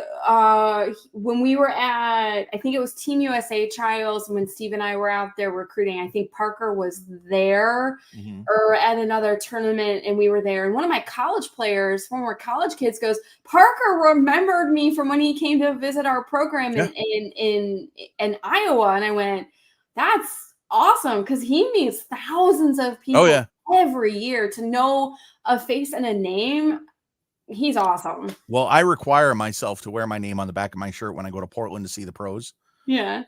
when we were at, I think it was Team USA trials, when Steve and I were out there recruiting, I think Parker was there or at another tournament, and we were there. And one of my college players, former college kids, goes, Parker remembered me from when he came to visit our program in Iowa. And I went, that's awesome, because he meets thousands of people every year. To know a face and a name, he's awesome. Well, I require myself to wear my name on the back of my shirt when I go to Portland to see the pros. Yeah.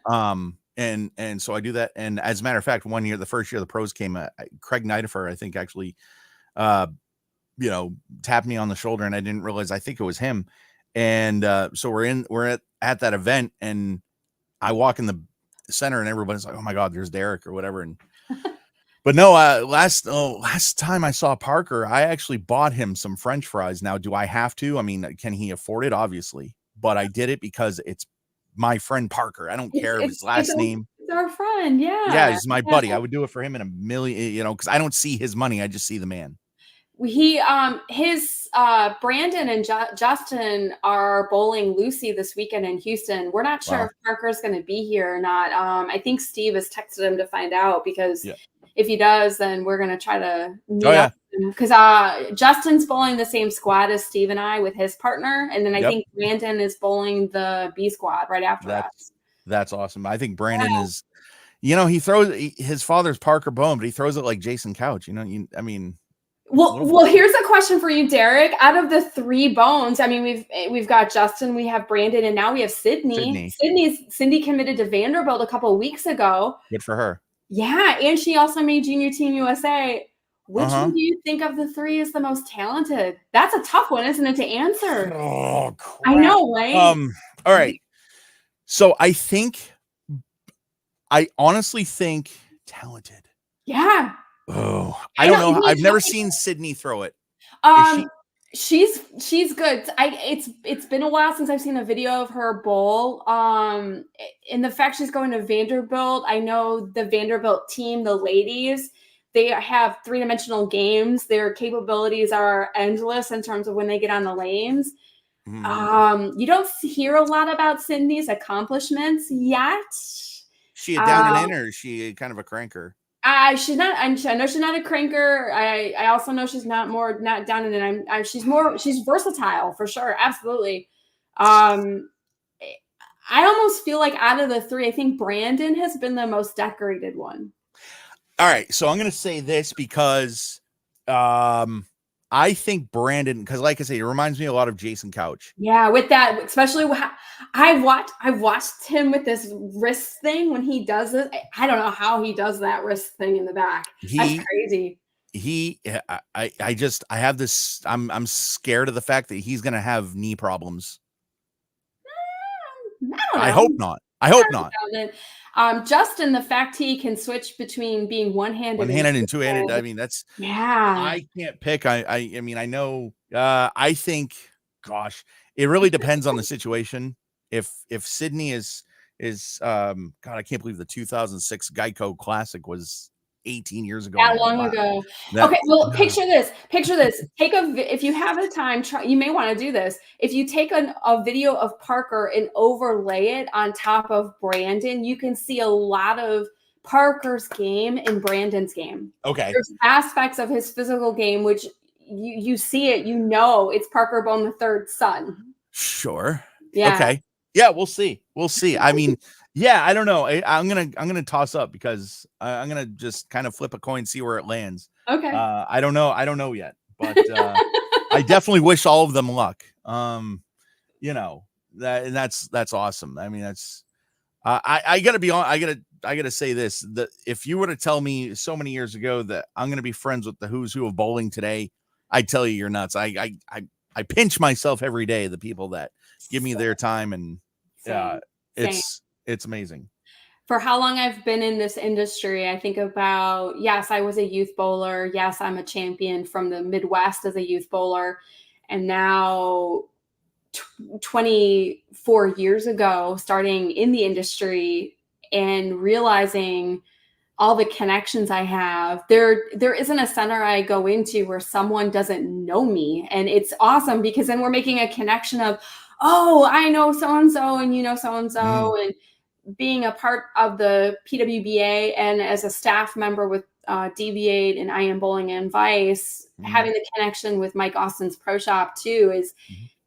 And so I do that. And as a matter of fact, one year, the first year the pros came, Craig Nidefer, I think, actually, tapped me on the shoulder, and I didn't realize, I think it was him. And so we're at that event, and I walk in the center, and everybody's like, oh my God, there's Derek or whatever. And but no, last time I saw Parker, I actually bought him some French fries. Now, do I have to? I mean, can he afford it? Obviously, but I did it because it's my friend Parker. I don't care if his last name. It's our friend. Yeah. Yeah, he's my buddy. I would do it for him in a million, because I don't see his money. I just see the man. Brandon and Justin are bowling Lucy this weekend in Houston. We're not sure if Parker's going to be here or not. I think Steve has texted him to find out, because if he does, then we're going to try to meet up with him, because Justin's bowling the same squad as Steve and I with his partner. And then I think Brandon is bowling the B squad right after us. That's awesome. I think Brandon is, he throws his father's Parker Bone, but he throws it like Jason Couch, Well, here's a question for you, Derek. Out of the 3 bones, I mean, we've got Justin, we have Brandon, and now we have Sydney. Cindy committed to Vanderbilt a couple of weeks ago. Good for her. Yeah, and she also made Junior Team USA. Which one do you think of the 3 is the most talented? That's a tough one, isn't it, to answer? Oh, crap. I know, right? All right. So I honestly think talented. Yeah. Oh, I don't know. I've never seen Sydney throw it. She's good. It's been a while since I've seen a video of her bowl. And the fact she's going to Vanderbilt, I know the Vanderbilt team, the ladies, they have 3-dimensional games. Their capabilities are endless in terms of when they get on the lanes. You don't hear a lot about Sydney's accomplishments yet. She a down and in, or is she kind of a cranker? She's not. I know she's not a cranker. I also know she's not down and in. She's versatile for sure. Absolutely. I almost feel like out of the 3, I think Brandon has been the most decorated one. All right, so I'm going to say this because I think Brandon, because like I say, it reminds me a lot of Jason Couch. Yeah, with that, especially I've watched him with this wrist thing when he does it. I don't know how he does that wrist thing in the back. That's crazy. I have this. I'm scared of the fact that he's going to have knee problems. I hope not. Justin, the fact he can switch between being one-handed and two-handed. I mean, that's I can't pick. I mean, I know. I think, gosh, it really depends on the situation. If Sydney is God, I can't believe the 2006 Geico Classic was 18 years ago. That long ago. Okay, well, picture this. If you have the time, you may want to do this. If you take a video of Parker and overlay it on top of Brandon, you can see a lot of Parker's game and Brandon's game. Okay. There's aspects of his physical game, which you see it, it's Parker Bone the third's son. Sure. Yeah. Okay. Yeah, we'll see. I mean, yeah, I don't know. I'm gonna toss up because I'm gonna just kind of flip a coin, see where it lands. Okay. I don't know yet, but I definitely wish all of them luck. That's awesome. I mean, that's I gotta be on. I gotta say this: that if you were to tell me so many years ago that I'm gonna be friends with the who's who of bowling today, I'd tell you you're nuts. I pinch myself every day. The people that give me their time, and it's amazing. for how long I've been in this industry, I think about, yes, I was a youth bowler. Yes, I'm a champion from the Midwest as a youth bowler. And now 24 years ago, starting in the industry and realizing all the connections I have. There isn't a center I go into where someone doesn't know me. And it's awesome because then we're making a connection of, oh, I know so-and-so and you know so-and-so. And being a part of the PWBA and as a staff member with Deviate and I Am Bowling and Vice, having the connection with Mike Austin's Pro Shop too is,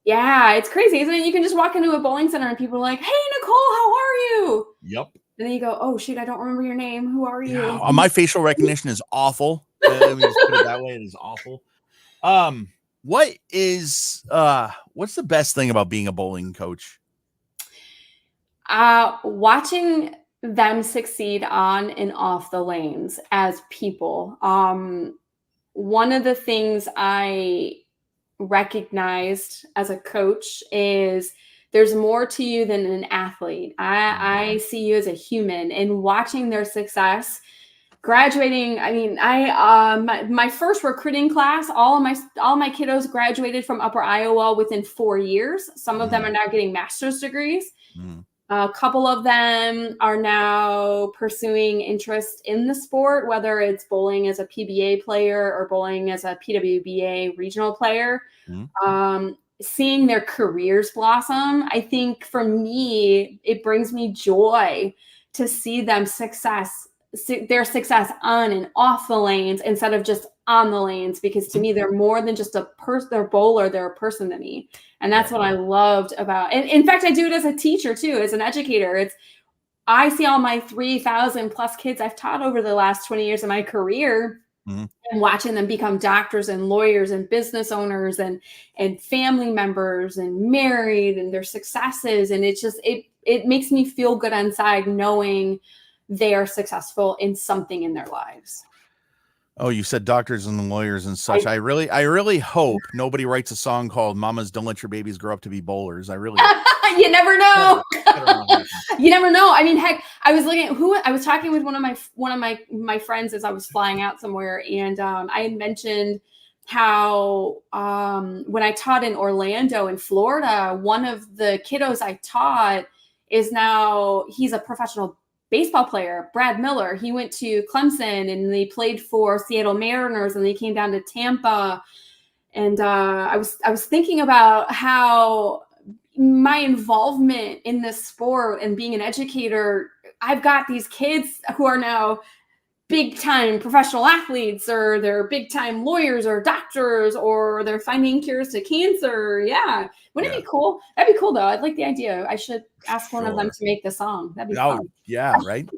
yeah, it's crazy, isn't it? You can just walk into a bowling center and people are like, hey, Nichole, how are you? Yep. And then you go, oh, shoot, I don't remember your name. Who are you? Yeah, my facial recognition is awful. Let me just put it that way. It is awful. What's the best thing about being a bowling coach? Watching them succeed on and off the lanes as people. One of the things I recognized as a coach is there's more to you than an athlete. I see you as a human, and watching their success, graduating. I mean, my first recruiting class, all my kiddos graduated from Upper Iowa within 4 years. Some of them are now getting master's degrees. A couple of them are now pursuing interest in the sport, whether it's bowling as a PBA player or bowling as a PWBA regional player. Seeing their careers blossom, I think for me, it brings me joy to see their success on and off the lanes instead of just on the lanes, because to me, they're more than just they're a bowler, they're a person to me. And that's what I loved about, and in fact, I do it as a teacher too, as an educator. I see all my 3,000 plus kids I've taught over the last 20 years of my career, and watching them become doctors and lawyers and business owners and family members and married and their successes. And it makes me feel good inside knowing they are successful in something in their lives. Oh, you said doctors and lawyers and such. I really hope nobody writes a song called "Mamas Don't Let Your Babies Grow Up to Be Bowlers." I really. You never know. You never know. I mean, heck, I was talking with one of my friends as I was flying out somewhere, and I had mentioned how when I taught in Orlando in Florida, one of the kiddos I taught he's a professional baseball player, Brad Miller. He went to Clemson and they played for Seattle Mariners, and they came down to Tampa. And I was thinking about how my involvement in this sport and being an educator, I've got these kids who are now big time professional athletes, or they're big time lawyers or doctors, or they're finding cures to cancer. Yeah. Wouldn't it be cool? That'd be cool though. I'd like the idea. I should ask one of them to make the song. That'd be fun. Yeah. Right.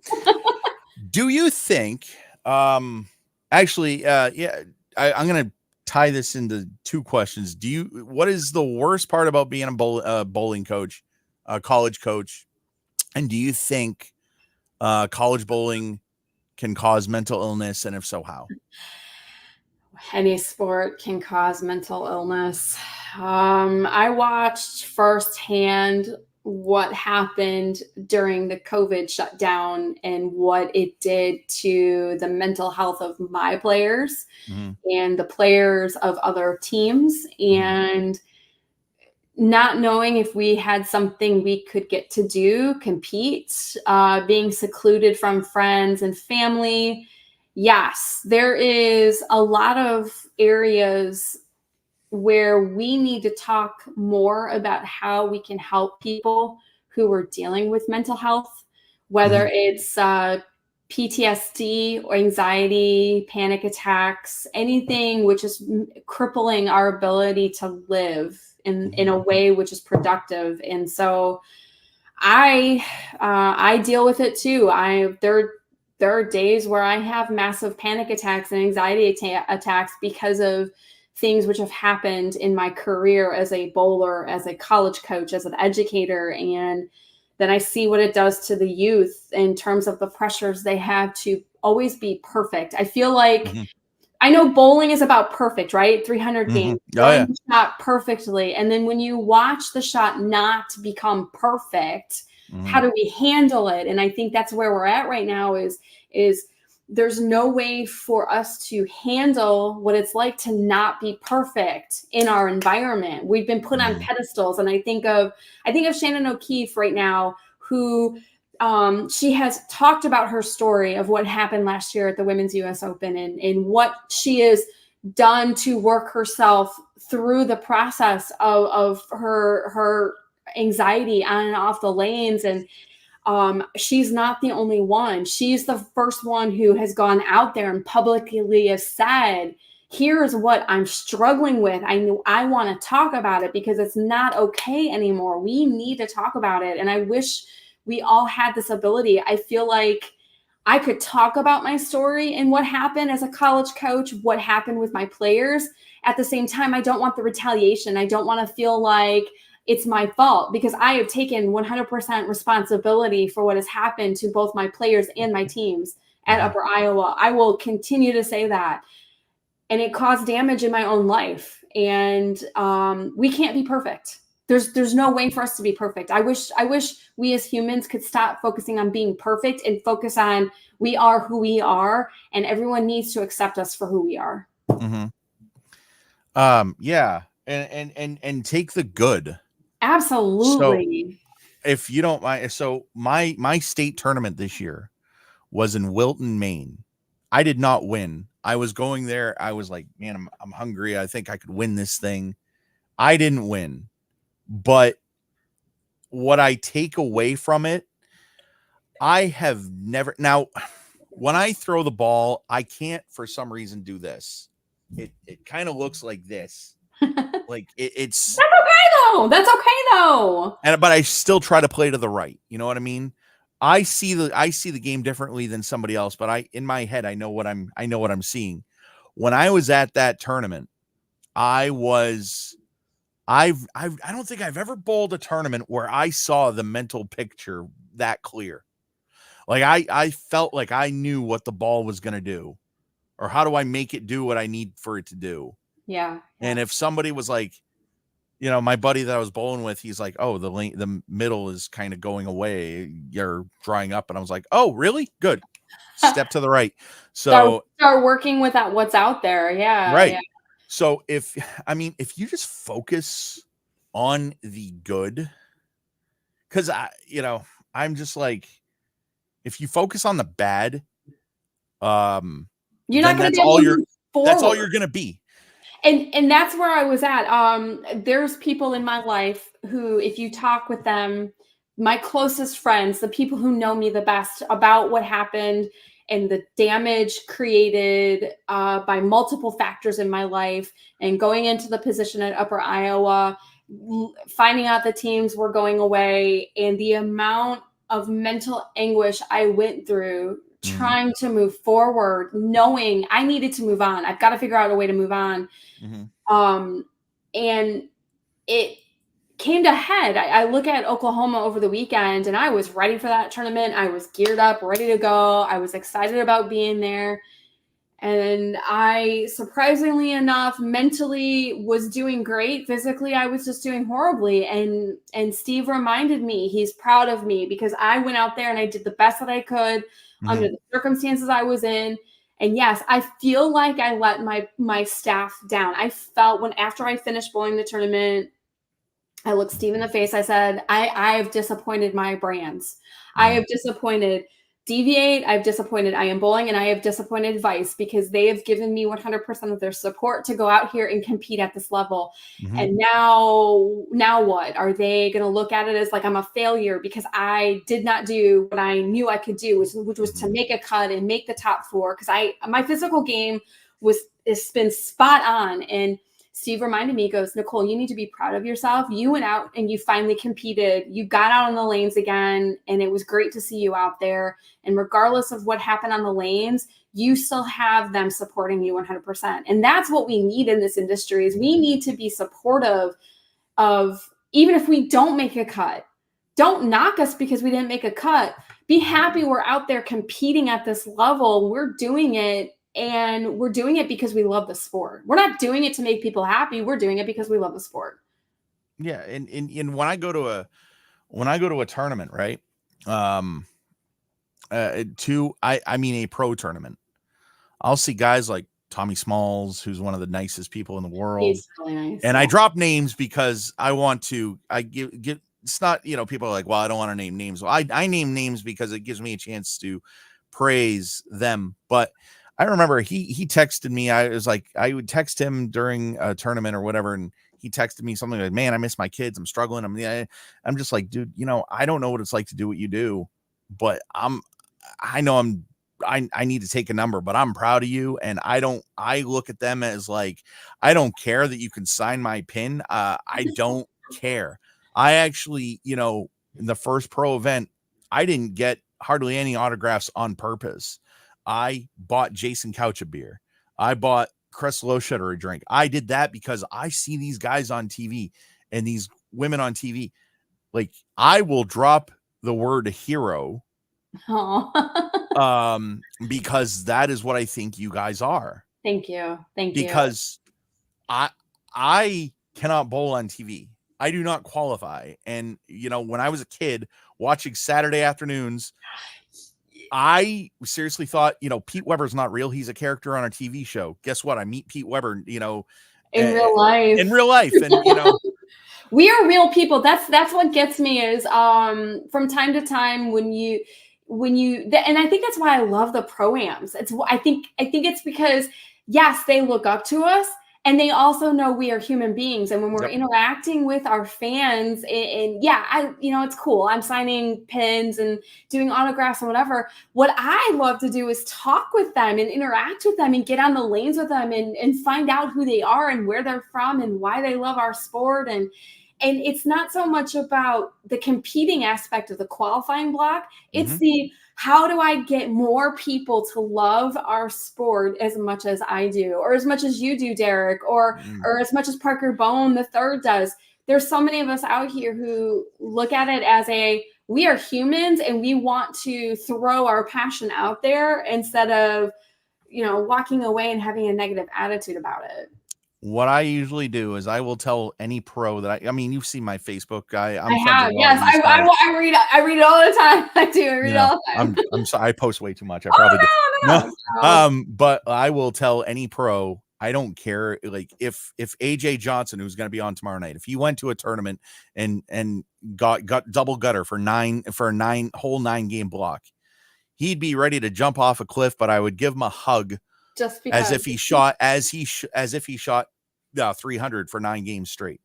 Do you think, I'm going to tie this into two questions. What is the worst part about being a bowling coach, a college coach? And do you think college bowling can cause mental illness? And if so, how? Any sport can cause mental illness. I watched firsthand what happened during the COVID shutdown and what it did to the mental health of my players and the players of other teams, and not knowing if we had something we could get to do, compete, being secluded from friends and family. Yes, there is a lot of areas where we need to talk more about how we can help people who are dealing with mental health, whether it's PTSD or anxiety, panic attacks, anything which is crippling our ability to live in a way which is productive. And so I deal with it too. There are days where I have massive panic attacks and anxiety attacks because of things which have happened in my career as a bowler, as a college coach, as an educator. And then I see what it does to the youth in terms of the pressures they have to always be perfect. I feel like I know bowling is about perfect, right? 300 games, throwing the shot perfectly. And then when you watch the shot not become perfect, How do we handle it? And I think that's where we're at right now is there's no way for us to handle what it's like to not be perfect in our environment. We've been put on pedestals. And I think of Shannon O'Keefe right now, who she has talked about her story of what happened last year at the Women's US Open and what she has done to work herself through the process of her anxiety on and off the lanes. And she's not the only one. She's the first one who has gone out there and publicly has said, here's what I'm struggling with. I want to talk about it because it's not okay anymore. We need to talk about it. And I wish we all had this ability. I feel like I could talk about my story and what happened as a college coach, what happened with my players. At the same time, I don't want the retaliation. I don't want to feel like it's my fault, because I have taken 100% responsibility for what has happened to both my players and my teams at Upper Iowa. I will continue to say that. And it caused damage in my own life. And we can't be perfect. There's no way for us to be perfect. I wish we as humans could stop focusing on being perfect and focus on we are who we are, and everyone needs to accept us for who we are. Yeah. And take the good. Absolutely. So, if you don't mind, so my state tournament this year was in Wilton, Maine. I did not win. I was going there. I was like, man, I'm hungry. I think I could win this thing. I didn't win. But what I take away from it, I have never. Now, when I throw the ball, I can't for some reason do this. It kind of looks like this. Like it's That's okay though. That's okay though. But I still try to play to the right. You know what I mean? I see the game differently than somebody else, but in my head I know what I'm seeing. When I was at that tournament, I don't think I've ever bowled a tournament where I saw the mental picture that clear. Like I felt like I knew what the ball was going to do, or how do I make it do what I need for it to do. Yeah. And if somebody was like, my buddy that I was bowling with, he's like, oh, the middle is kind of going away. You're drying up. And I was like, oh, really? Good. Step to the right. So start working with what's out there. Yeah. Right. Yeah. So if you just focus on the good, because I'm just like, if you focus on the bad, you're not going to be able to move forward. That's all you're going to be. And that's where I was at. There's people in my life who, if you talk with them, my closest friends, the people who know me the best about what happened and the damage created by multiple factors in my life, and going into the position at Upper Iowa, finding out the teams were going away, and the amount of mental anguish I went through trying to move forward, knowing I needed to move on. I've got to figure out a way to move on. And it came to head. I look at Oklahoma over the weekend, and I was ready for that tournament. I was geared up, ready to go. I was excited about being there. And I, surprisingly enough, mentally was doing great. Physically, I was just doing horribly. And Steve reminded me he's proud of me because I went out there and I did the best that I could under the circumstances I was in. And yes, I feel like I let my staff down. I felt after I finished bowling the tournament, I looked Steve in the face. I said, I have disappointed my brands. I have disappointed Deviate. I've disappointed I Am Bowling, and I have disappointed Vice, because they have given me 100% of their support to go out here and compete at this level. And now what? Are they going to look at it as like I'm a failure because I did not do what I knew I could do, which was to make a cut and make the top four? Because my physical game has been spot on. And Steve reminded me, he goes, Nichole, you need to be proud of yourself. You went out and you finally competed. You got out on the lanes again, and it was great to see you out there. And regardless of what happened on the lanes, you still have them supporting you 100%. And that's what we need in this industry, is we need to be supportive of, even if we don't make a cut, don't knock us because we didn't make a cut. Be happy we're out there competing at this level. We're doing it. And we're doing it because we love the sport. We're not doing it to make people happy. We're doing it because we love the sport. Yeah. And when I go to when I go to a tournament, right? Um, I mean a pro tournament, I'll see guys like Tommy Smalls, who's one of the nicest people in the world. He's really nice. And Yeah. I drop names because I want to, I give it's not, people are like, well, I don't want to name names. Well, I name names because it gives me a chance to praise them. But I remember he texted me. I was like, I would text him during a tournament or whatever. And he texted me something like, man, I miss my kids. I'm struggling. I'm just like, dude, I don't know what it's like to do what you do, but I know I need to take a number, but I'm proud of you. And I look at them as like, I don't care that you can sign my pin. I don't care. I actually, in the first pro event, I didn't get hardly any autographs on purpose. I bought Jason Couch a beer. I bought Chris Lowshutter a drink. I did that because I see these guys on TV and these women on TV. Like, I will drop the word hero because that is what I think you guys are. Thank you. Because I cannot bowl on TV. I do not qualify. And when I was a kid watching Saturday afternoons, I seriously thought, Pete Weber's not real. He's a character on a TV show. Guess what? I meet Pete Weber, in real life. In real life. And we are real people. That's what gets me is from time to time when you and I think that's why I love the pro-ams. I think it's because yes, they look up to us and they also know we are human beings. And when we're interacting with our fans and it's cool. I'm signing pins and doing autographs and whatever. What I love to do is talk with them and interact with them and get on the lanes with them and find out who they are and where they're from and why they love our sport. And it's not so much about the competing aspect of the qualifying block. It's the how do I get more people to love our sport as much as I do, or as much as you do, Derek, or as much as Parker Bone the third does. There's so many of us out here who look at it as we are humans and we want to throw our passion out there instead of, walking away and having a negative attitude about it. What I usually do is I will tell any pro that I mean, you've seen my Facebook. I'm friends with yes, I read it all the time. I do. I read it all the time. I'm sorry. I post way too much. I probably do. But I will tell any pro. I don't care. Like if AJ Johnson, who's going to be on tomorrow night, if he went to a tournament and got double gutter for a whole 9-game block, he'd be ready to jump off a cliff. But I would give him a hug. Just because. As if he shot 300 for 9 games straight.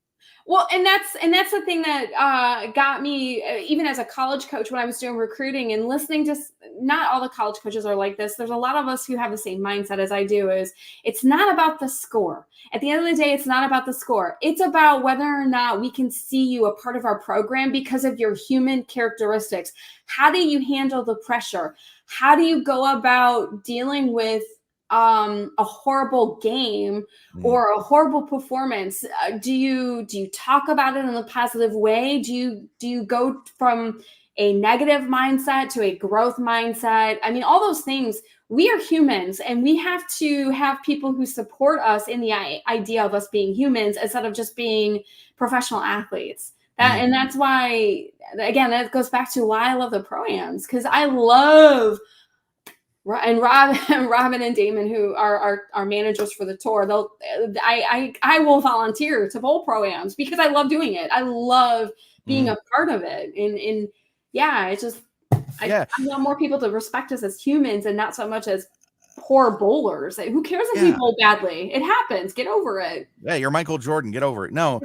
Well, and that's the thing that got me, even as a college coach, when I was doing recruiting and listening to, not all the college coaches are like this. There's a lot of us who have the same mindset as I do, is it's not about the score. At the end of the day, it's not about the score. It's about whether or not we can see you a part of our program because of your human characteristics. How do you handle the pressure? How do you go about dealing with a horrible game or a horrible performance? Do you talk about it in a positive way? Do you go from a negative mindset to a growth mindset? I mean, all those things. We are humans and we have to have people who support us in the idea of us being humans instead of just being professional athletes. And that's why, again, that goes back to why I love the pro-ams, because I love. And Robin and Damon, who are our managers for the tour, I will volunteer to bowl pro-ams because I love doing it. I love being a part of it. And it's just I want more people to respect us as humans and not so much as poor bowlers. Who cares if we bowl badly? It happens. Get over it. Yeah, you're Michael Jordan. Get over it. No,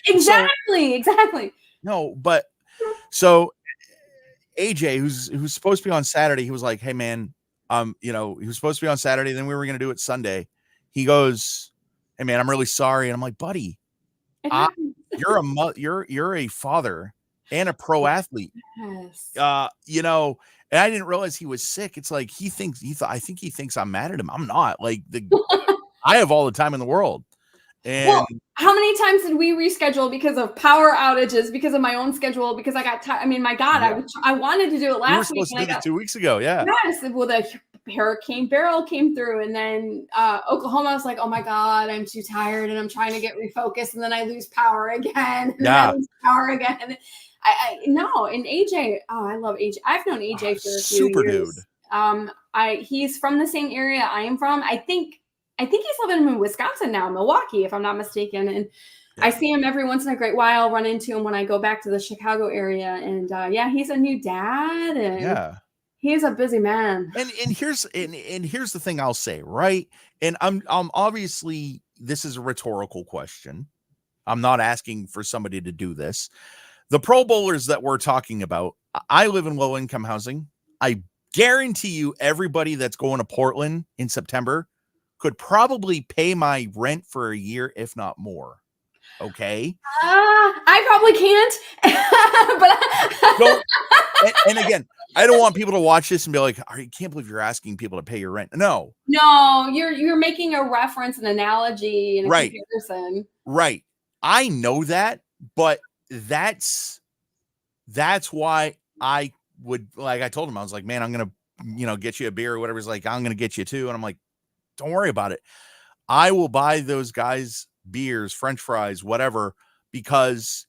exactly. No, but so AJ, who's supposed to be on Saturday, he was like, hey man, he was supposed to be on Saturday, then we were going to do it Sunday. He goes, hey man, I'm really sorry. And I'm like, buddy, you're a father and a pro athlete. Yes. And I didn't realize he was sick. It's like I think he thinks I'm mad at him. I'm not. Like I have all the time in the world. And how many times did we reschedule because of power outages, because of my own schedule, because I got tired? I mean, my God, I wanted to do it last week. We were supposed to do it 2 weeks ago. Yeah. Yes. Well, the Hurricane Beryl came through, and then Oklahoma was like, oh my God, I'm too tired and I'm trying to get refocused. And then I lose power again. And then I lose power again. No, and AJ, I love AJ. I've known AJ for a few super years. dude. He's from the same area I am from. I think he's living in Wisconsin now, Milwaukee, if I'm not mistaken. And I see him every once in a great while, run into him when I go back to the Chicago area. And he's a new dad, and he's a busy man. And here's the thing I'll say, right? And I'm obviously, this is a rhetorical question. I'm not asking for somebody to do this. The Pro Bowlers that we're talking about, I live in low income housing. I guarantee you everybody that's going to Portland in September could probably pay my rent for a year, if not more. Okay. I probably can't. But and again, I don't want people to watch this and be like, I can't believe you're asking people to pay your rent. No, you're making a reference, an analogy, and a comparison. Right. I know that, but that's why I would, like, I told him, I was like, man, I'm going to, get you a beer or whatever. He's like, I'm going to get you two. And I'm like, don't worry about it. I will buy those guys beers, French fries, whatever, because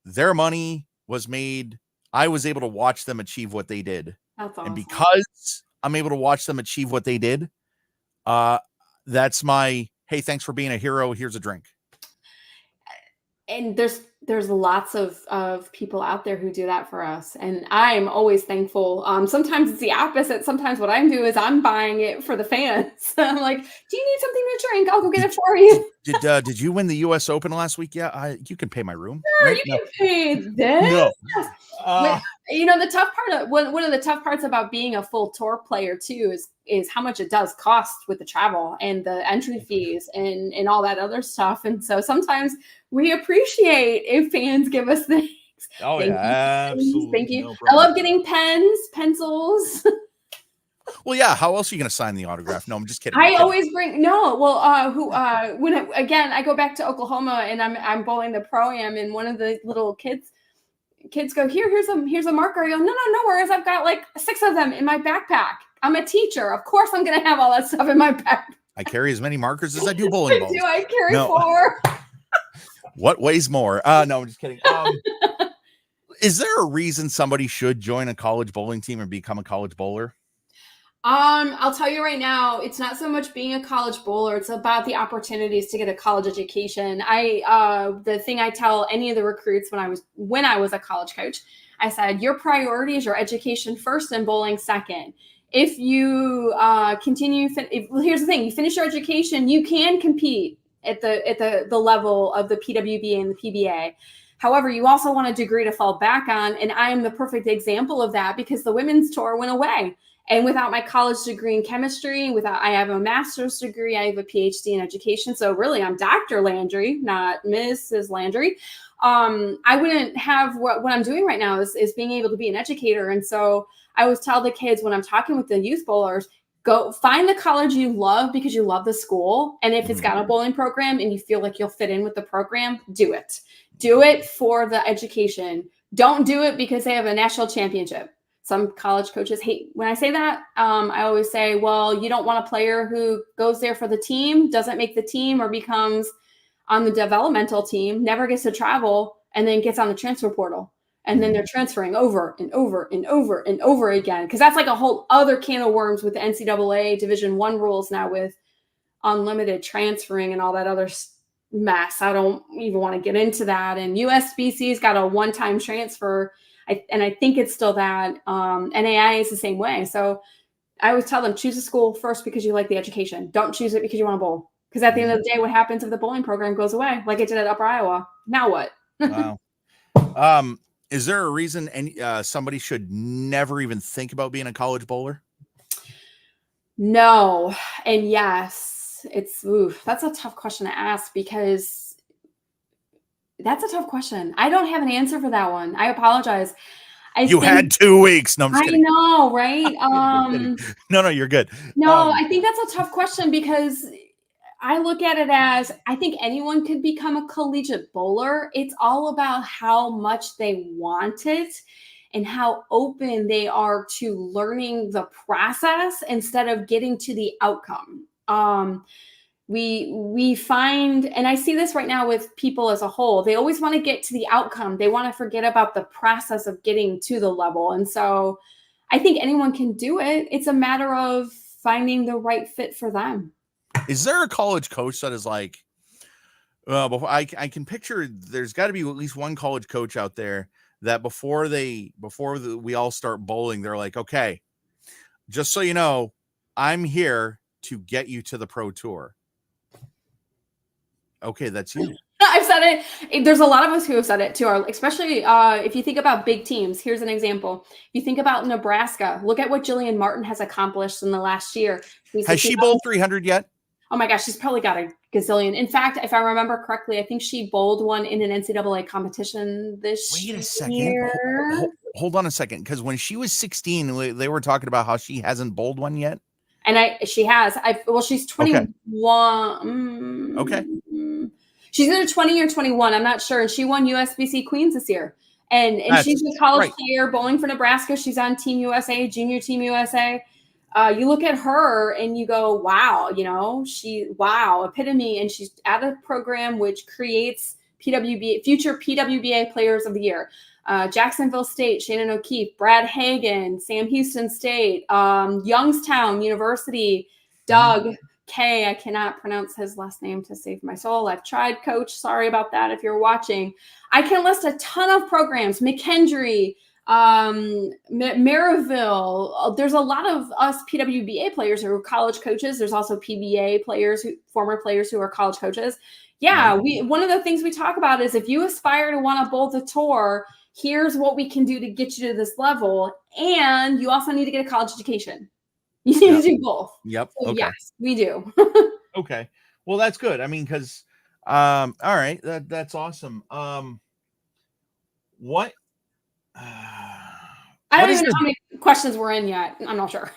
their money was made. I was able to watch them achieve what they did. That's awesome. And because I'm able to watch them achieve what they did, that's my, hey, thanks for being a hero. Here's a drink. And there's lots of people out there who do that for us, and I'm always thankful. Sometimes it's the opposite. Sometimes what I'm doing is I'm buying it for the fans. I'm like, do you need something to drink? I'll go get it for you. Did you win the U.S. Open last week? Yeah, you can pay my room. Sure, right? You can pay this. No. The tough part of one of the tough parts about being a full tour player too is how much it does cost with the travel and the entry fees and all that other stuff. And so sometimes we appreciate if fans give us things. Oh, absolutely. Thank you. No problem. I love getting pens, pencils. Well, yeah. How else are you going to sign the autograph? No, I'm just kidding. I always bring when I go back to Oklahoma and I'm bowling the pro-am, and one of the little kids go, here's a marker. I go, no worries. I've got like 6 of them in my backpack. I'm a teacher. Of course I'm going to have all that stuff in my backpack. I carry as many markers as I do bowling balls. I carry 4. What weighs more? No, I'm just kidding. Is there a reason somebody should join a college bowling team and become a college bowler? I'll tell you right now, it's not so much being a college bowler. It's about the opportunities to get a college education. The thing I tell any of the recruits when I was a college coach, I said, your priority is your education first and bowling second. If you here's the thing, you finish your education, you can compete at the level of the PWBA and the PBA. However, you also want a degree to fall back on. And I am the perfect example of that because the women's tour went away. And without my college degree in chemistry, I have a master's degree, I have a PhD in education. So really, I'm Dr. Landry, not Mrs. Landry. I wouldn't have what I'm doing right now is being able to be an educator. And so I always tell the kids when I'm talking with the youth bowlers, go find the college you love because you love the school. And if it's got a bowling program and you feel like you'll fit in with the program, do it. Do it for the education. Don't do it because they have a national championship. Some college coaches hate when I say that. I always say, well, you don't want a player who goes there for the team, doesn't make the team, or becomes on the developmental team, never gets to travel, and then gets on the transfer portal. And then they're transferring over and over and over and over again. Because that's like a whole other can of worms with the NCAA Division I rules now with unlimited transferring and all that other mess. I don't even want to get into that. And USBC's got a one-time transfer. I think it's still that. NAI is the same way. So I always tell them, choose a school first because you like the education. Don't choose it because you want to bowl. Because at the end of the day, what happens if the bowling program goes away, like it did at Upper Iowa? Now what? Wow. Is there a reason somebody should never even think about being a college bowler? No. And yes, that's a tough question to ask because that's a tough question. I don't have an answer for that one. I apologize. You had 2 weeks. No, I'm just kidding. I know, right? No, you're good. No, I think that's a tough question because I look at it as I think anyone could become a collegiate bowler. It's all about how much they want it and how open they are to learning the process instead of getting to the outcome. we find, and I see this right now with people as a whole, they always want to get to the outcome. They want to forget about the process of getting to the level. And so I think anyone can do it. It's a matter of finding the right fit for them. Is there a college coach that is like, before I can picture, there's got to be at least one college coach out there that before we all start bowling, they're like, okay, just so you know, I'm here to get you to the pro tour. Okay, that's you. I've said it. There's a lot of us who have said it too, especially if you think about big teams. Here's an example. If you think about Nebraska, look at what Jillian Martin has accomplished in the last year. Has she bowled 300 yet? Oh my gosh, she's probably got a gazillion. In fact, if I remember correctly, I think she bowled one in an NCAA competition this year. Wait a second. Hold on a second, because when she was 16, they were talking about how she hasn't bowled one yet. And she has. She's 21. Okay. She's either 20 or 21. I'm not sure. And she won USBC Queens this year. And she's a college player bowling for Nebraska. She's on Team USA, Junior Team USA. You look at her and you go, wow, epitome. And she's at a program which creates future PWBA players of the year. Jacksonville State, Shannon O'Keefe, Brad Hagan, Sam Houston State, Youngstown University, Doug K. I cannot pronounce his last name to save my soul. I've tried, Coach. Sorry about that if you're watching. I can list a ton of programs. McKendree, Maryville. There's a lot of us PWBA players who are college coaches. There's also PBA players, former players who are college coaches. Yeah, one of the things we talk about is if you aspire to want to bowl the tour, here's what we can do to get you to this level. And you also need to get a college education. You need to do both. Yep. So okay. Yes, we do. Okay. Well, that's good. I mean, because, all right, that's awesome. What? I don't even know how many questions we're in yet. I'm not sure.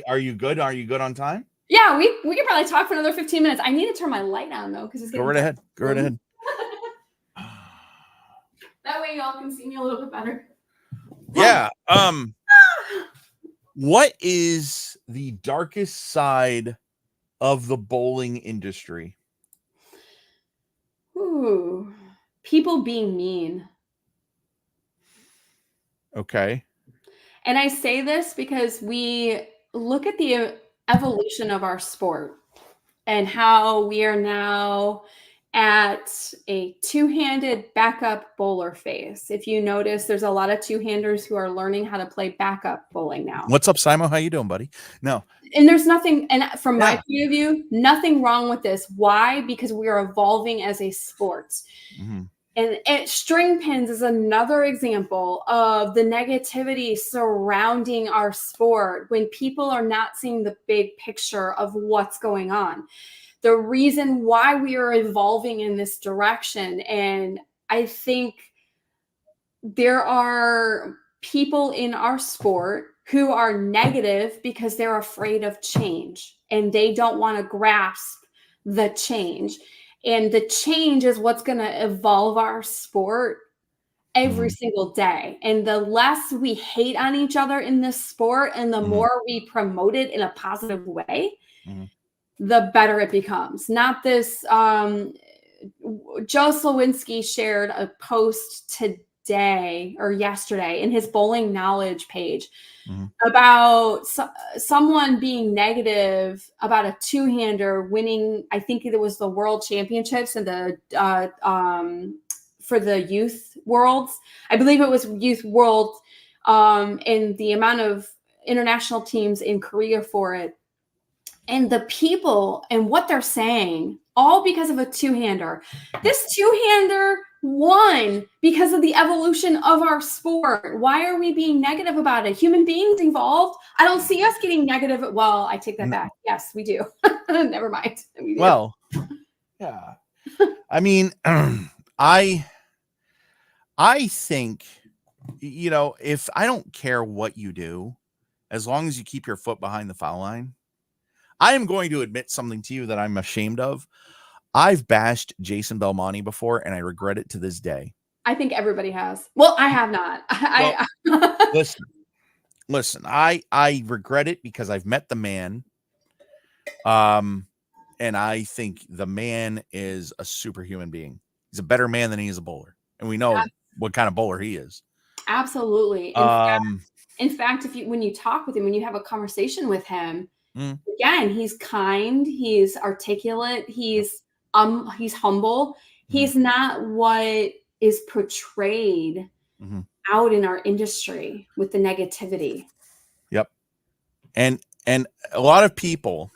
Are you good? Are you good on time? Yeah, we can probably talk for another 15 minutes. I need to turn my light on though, because it's getting Go right ahead. Go right ahead. That way y'all can see me a little bit better. Yeah. What is the darkest side of the bowling industry? Ooh, people being mean. Okay. And I say this because we look at the evolution of our sport and how we are now at a two-handed backup bowler phase. If you notice, there's a lot of two-handers who are learning how to play backup bowling now. What's up, Simo? How you doing, buddy? No. And there's nothing, and from my point of view, nothing wrong with this. Why? Because we are evolving as a sport. Mm-hmm. And string pins is another example of the negativity surrounding our sport when people are not seeing the big picture of what's going on. The reason why we are evolving in this direction. And I think there are people in our sport who are negative because they're afraid of change and they don't want to grasp the change. And the change is what's going to evolve our sport every single day. And the less we hate on each other in this sport and the more we promote it in a positive way, the better it becomes. Not this. Joe Slowinski shared a post today or yesterday in his bowling knowledge page about someone being negative about a two-hander winning. I think it was the world championships and the for the youth worlds. I believe it was youth world, and the amount of international teams in Korea for it. And the people and what they're saying, all because of a two-hander. This two-hander won because of the evolution of our sport. Why are we being negative about it? Human beings evolved. I don't see us getting negative. Well, I take that back. Yes, we do. Never mind. We do. Well, yeah. I mean, I think, if I don't care what you do, as long as you keep your foot behind the foul line, I am going to admit something to you that I'm ashamed of. I've bashed Jason Belmonte before, and I regret it to this day. I think everybody has. Well, I have not. Listen, I regret it because I've met the man. And I think the man is a superhuman being. He's a better man than he is a bowler. And we know what kind of bowler he is. Absolutely. In fact, if you when you talk with him, when you have a conversation with him, again, he's kind, he's articulate, he's humble. He's not what is portrayed out in our industry with the negativity. Yep. And a lot of people,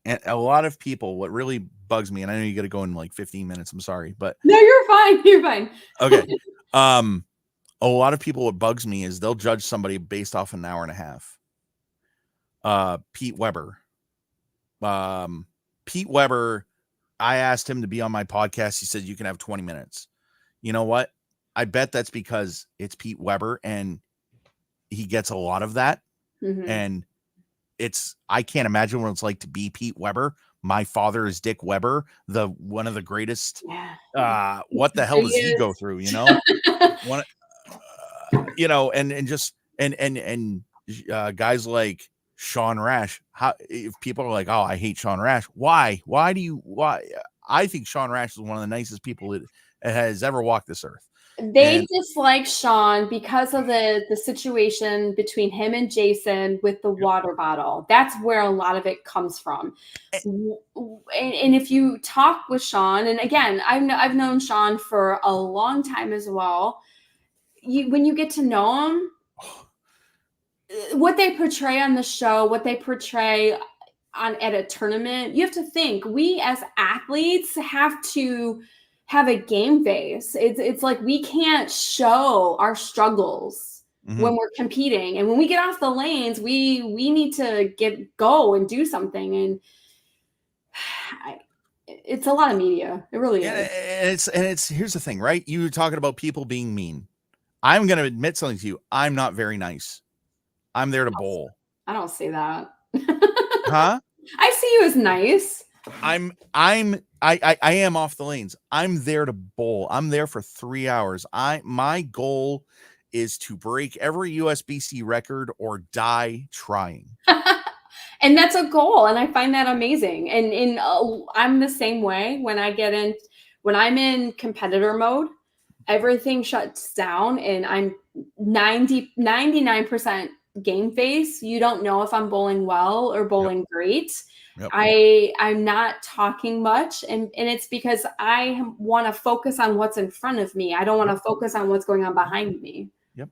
what really bugs me, and I know you got to go in like 15 minutes. I'm sorry, but no, you're fine. You're fine. Okay. A lot of people, what bugs me is they'll judge somebody based off an hour and a half. Pete Weber. Pete Weber, I asked him to be on my podcast. He said, you can have 20 minutes. You know what? I bet that's because it's Pete Weber and he gets a lot of that. And I can't imagine what it's like to be Pete Weber. My father is Dick Weber, one of the greatest. What the hell does he go through? You know, and guys like Sean Rash. If people are like, oh, I hate Sean Rash. Why? Why? I think Sean Rash is one of the nicest people that has ever walked this earth. They dislike Sean because of the situation between him and Jason with the water bottle. That's where a lot of it comes from. And if you talk with Sean, and again, I've known Sean for a long time as well. When you get to know him, what they portray on the show, what they portray at a tournament, you have to think we as athletes have to have a game face. It's like we can't show our struggles when we're competing, and when we get off the lanes, we need to go and do something. And it's a lot of media. It really is. And it's here's the thing, right? You were talking about people being mean. I'm going to admit something to you. I'm not very nice. I'm there to bowl. I don't say that. Huh? I see you as nice. I am off the lanes. I'm there to bowl. I'm there for 3 hours. My goal is to break every USBC record or die trying. And that's a goal, and I find that amazing. And I'm the same way. When I'm in competitor mode, everything shuts down, and I'm 99% game face. You don't know if I'm bowling well or bowling great. Yep. I'm not talking much, and it's because I want to focus on what's in front of me. I don't want to focus on what's going on behind me. Yep.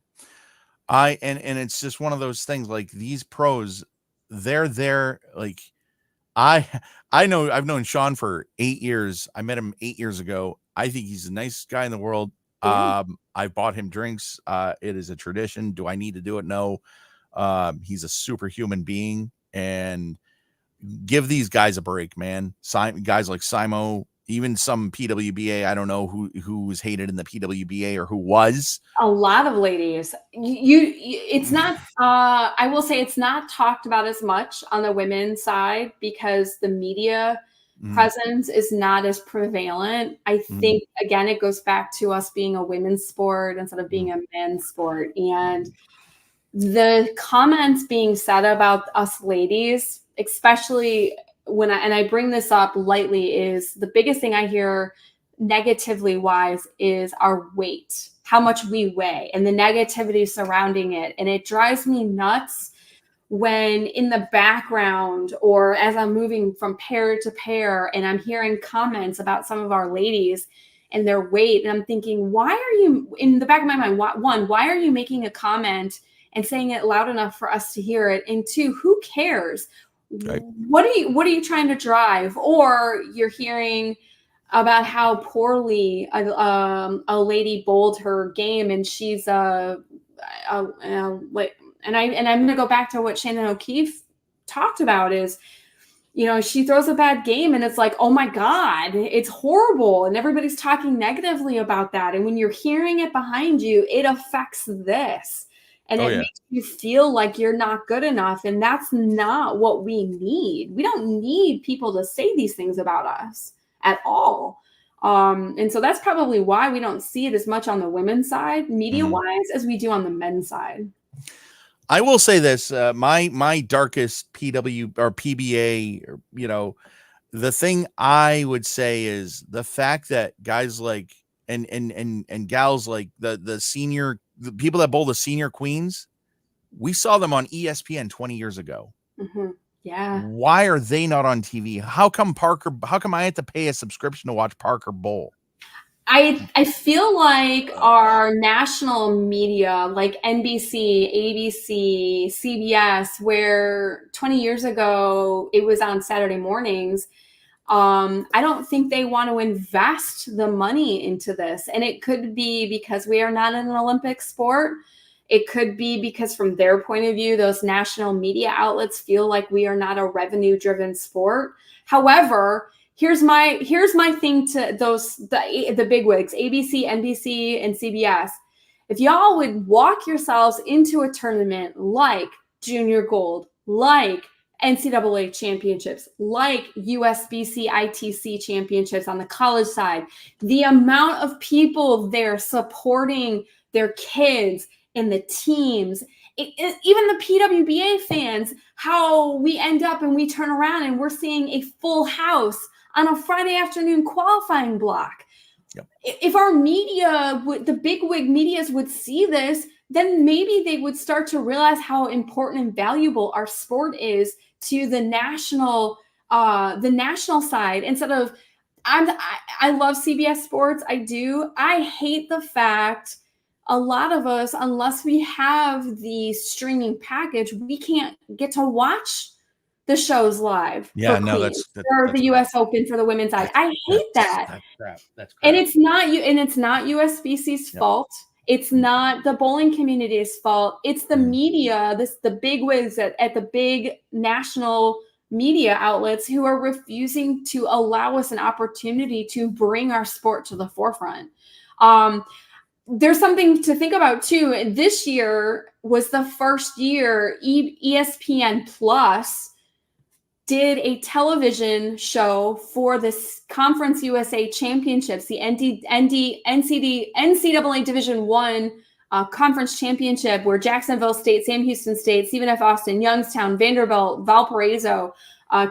And it's just one of those things, like these pros, they're there. Like I know I've known Sean for 8 years. I met him 8 years ago. I think he's the nicest guy in the world. Yeah. I bought him drinks. It is a tradition. Do I need to do it? No. He's a superhuman being, and give these guys a break, man. Guys like Simo, even some PWBA. I don't know who was hated in the PWBA or who was. A lot of ladies. It's not. I will say it's not talked about as much on the women's side because the media presence is not as prevalent. I think again, it goes back to us being a women's sport instead of being a men's sport, and the comments being said about us ladies, especially when I bring this up lightly, is the biggest thing I hear negatively wise is our weight, how much we weigh, and the negativity surrounding it. And it drives me nuts when in the background or as I'm moving from pair to pair and I'm hearing comments about some of our ladies and their weight. And I'm thinking, why are you, in the back of my mind, why are you making a comment and saying it loud enough for us to hear it? And two, who cares? Right. What are you trying to drive? Or you're hearing about how poorly a lady bowled her game, and she's and I'm going to go back to what Shannon O'Keefe talked about is, she throws a bad game and it's like, oh my God, it's horrible. And everybody's talking negatively about that. And when you're hearing it behind you, it affects this. And it makes you feel like you're not good enough. And that's not what we need. We don't need people to say these things about us at all. And so that's probably why we don't see it as much on the women's side, media-wise, as we do on the men's side. I will say this, my darkest PW or PBA, The thing I would say is the fact that guys like and gals like the people that bowl the senior queens, we saw them on ESPN 20 years ago. Mm-hmm. Yeah. Why are they not on TV? How come I have to pay a subscription to watch Parker bowl? I feel like our national media, like NBC, ABC, CBS, where 20 years ago it was on Saturday mornings, I don't think they want to invest the money into this. And it could be because we are not an Olympic sport. It could be because from their point of view, those national media outlets feel like we are not a revenue-driven sport. However, here's my thing to the bigwigs, ABC, NBC, and CBS. If y'all would walk yourselves into a tournament like Junior Gold, like NCAA championships, like USBC ITC championships on the college side, the amount of people there supporting their kids and the teams, even the PWBA fans, how we end up and we turn around and we're seeing a full house on a Friday afternoon qualifying block. Yep. If our media, the bigwig medias would see this, then maybe they would start to realize how important and valuable our sport is to the national side. Instead of, I love CBS Sports. I do. I hate the fact a lot of us, unless we have the streaming package, we can't get to watch the shows live. Yeah, no, that's the US Open for the women's side. I hate that. That's crap. That's crap. And it's not USBC's fault. It's not the bowling community's fault. It's the media, the big wigs at the big national media outlets who are refusing to allow us an opportunity to bring our sport to the forefront. There's something to think about too. This year was the first year ESPN Plus did a television show for this Conference USA Championships, the NCAA Division I Conference Championship, where Jacksonville State, Sam Houston State, Stephen F. Austin, Youngstown, Vanderbilt, Valparaiso,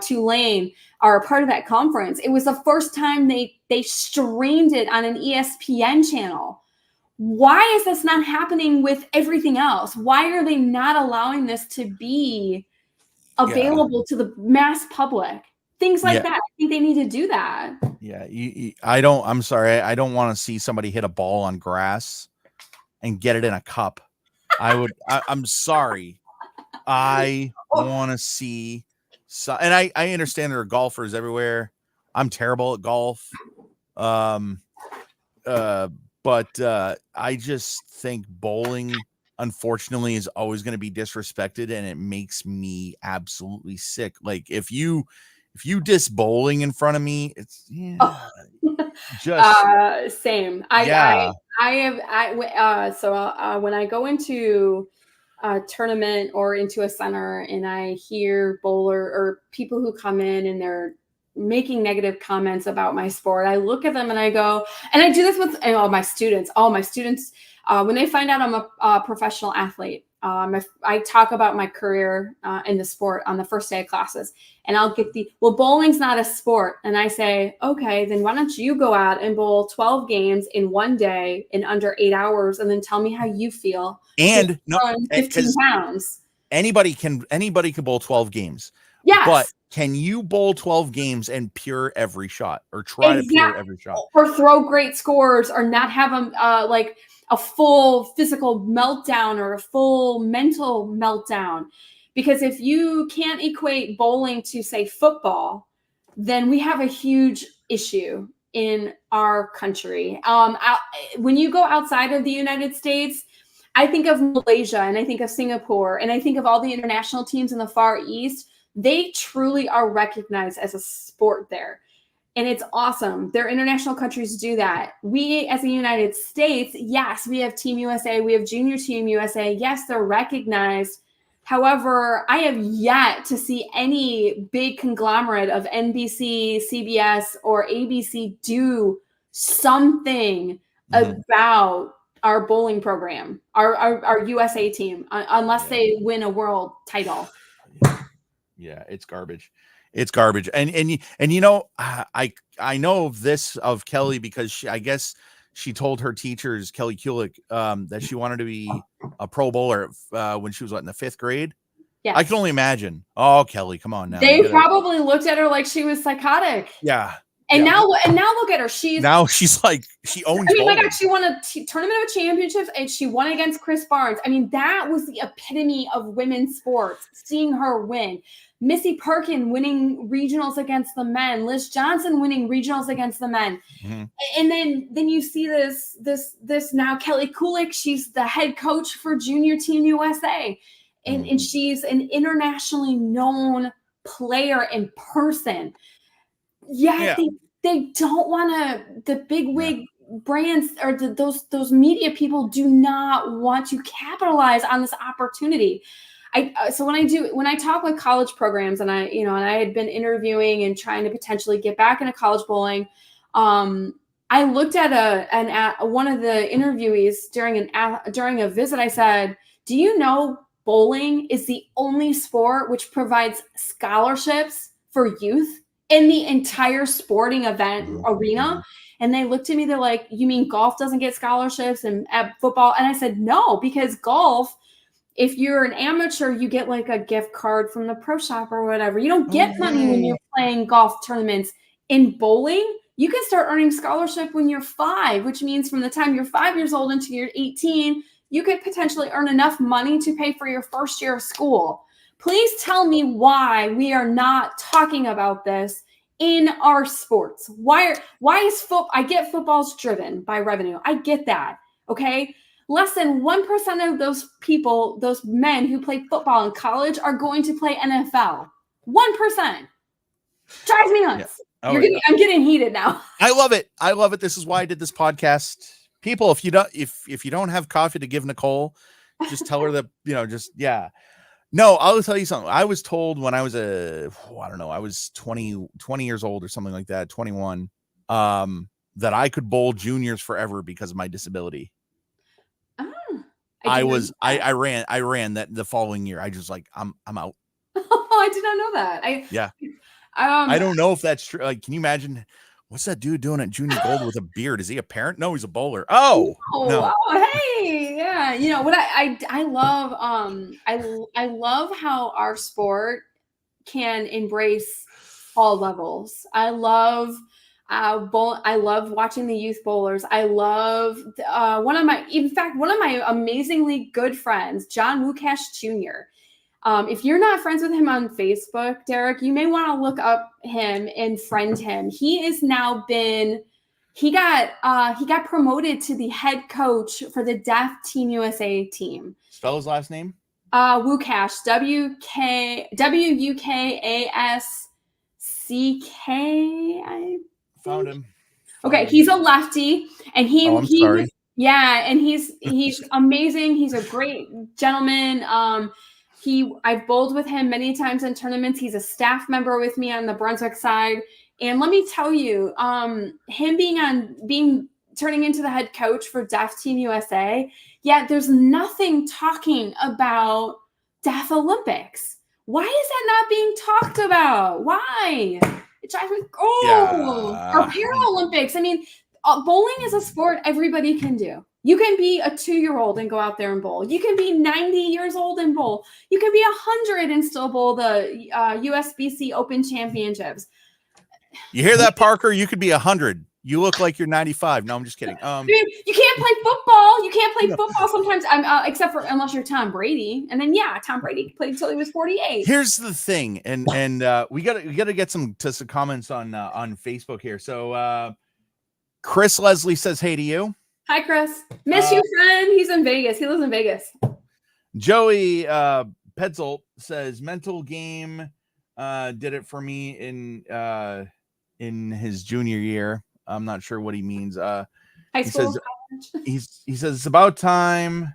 Tulane are a part of that conference. It was the first time they streamed it on an ESPN channel. Why is this not happening with everything else? Why are they not allowing this to be available to the mass public? Things like that. I think they need to do that. Yeah. I'm sorry. I don't want to see somebody hit a ball on grass and get it in a cup. I'm sorry. I want to see and I understand there are golfers everywhere. I'm terrible at golf. But I just think bowling, unfortunately, is always going to be disrespected, and it makes me absolutely sick. Like if you diss bowling in front of me, it's just same. When I go into a tournament or into a center and I hear bowler or people who come in and they're making negative comments about my sport, I look at them and I go, and I do this with all my students, when they find out I'm a professional athlete, I talk about my career in the sport on the first day of classes, and I'll get bowling's not a sport. And I say, okay, then why don't you go out and bowl 12 games in one day in under 8 hours, and then tell me how you feel. And 15 pounds. Anybody can bowl 12 games. Yes. But can you bowl 12 games and pure every shot, or try to pure every shot, or throw great scores, or not have them like a full physical meltdown or a full mental meltdown? Because if you can't equate bowling to, say, football, then we have a huge issue in our country. When you go outside of the United States, I think of Malaysia and I think of Singapore and I think of all the international teams in the Far East. They truly are recognized as a sport there. And it's awesome. Their international countries do that. We, as the United States, yes, we have Team USA. We have Junior Team USA. Yes, they're recognized. However, I have yet to see any big conglomerate of NBC, CBS, or ABC do something about our bowling program, our USA team, unless they win a world title. Yeah, it's garbage. It's garbage. And you know, I know of this of Kelly because I guess she told her teachers, Kelly Kulick, that she wanted to be a Pro Bowler when she was in the 5th grade. Yes. I can only imagine. Oh, Kelly, come on now. They probably looked at her like she was psychotic. Yeah. And now look at her. She's like, she owns. I mean, my God, she won a tournament of championships and she won against Chris Barnes. I mean, that was the epitome of women's sports, seeing her win. Missy Perkin winning regionals against the men, Liz Johnson winning regionals against the men. Mm-hmm. And then you see this now Kelly Kulick, she's the head coach for Junior Team USA. And she's an internationally known player in person. Yeah. They don't want to, the big wig brands or those media people do not want to capitalize on this opportunity. So when I talk with college programs and I had been interviewing and trying to potentially get back into college bowling, I looked at one of the interviewees during a visit. I said, do you know bowling is the only sport which provides scholarships for youth in the entire sporting event arena? And they looked at me, they're like, you mean golf doesn't get scholarships and football? And I said, no, because golf, if you're an amateur, you get like a gift card from the pro shop or whatever. You don't get money when you're playing golf tournaments. In bowling, you can start earning scholarship when you're 5, which means from the time you're 5 years old until you're 18, you could potentially earn enough money to pay for your first year of school. Please tell me why we are not talking about this in our sports. Why is football? I get football's driven by revenue. I get that. Okay. Less than 1% of those people, those men who play football in college are going to play NFL. 1%. Drives me nuts. Yeah. I'm getting heated now. I love it. This is why I did this podcast. People, if you don't have coffee to give Nichole, just tell her that, No, I'll tell you something. I was told when I was I was 20 years old or something like that, 21, that I could bowl juniors forever because of my disability. I ran that the following year. I just like, I'm out. Oh, I did not know that. I don't know if that's true. Like, can you imagine what's that dude doing at junior gold with a beard? Is he a parent? No, he's a bowler. No. Hey, yeah. You know what I love. I love how our sport can embrace all levels. I love watching the youth bowlers. I love one of my amazingly good friends, John Wukash Jr. If you're not friends with him on Facebook, Derek, you may want to look up him and friend him. He got promoted to the head coach for the deaf Team USA team. Spell his last name? Wukash, Wukask. I found him. Okay, he's a lefty, and sorry. And he's amazing. He's a great gentleman. I've bowled with him many times in tournaments. He's a staff member with me on the Brunswick side. And let me tell you, him turning into the head coach for Deaf Team USA, yet there's nothing talking about Deaf Olympics. Why is that not being talked about? Why? It drives me. Or Paralympics. I mean, bowling is a sport everybody can do. You can be a 2-year-old and go out there and bowl. You can be 90 years old and bowl. You can be 100 and still bowl the USBC Open Championships. You hear that, Parker? You could be 100. You look like you're 95. No, I'm just kidding. I mean, you can't play football. You can't play football sometimes, except for unless you're Tom Brady. And then Tom Brady played until he was 48. Here's the thing, and we gotta get some comments on Facebook here. So Chris Leslie says hey to you. Hi, Chris. Miss you, friend. He's in Vegas. He lives in Vegas. Joey Petzold says mental game did it for me in his junior year. I'm not sure what he means. High school. He says it's about time.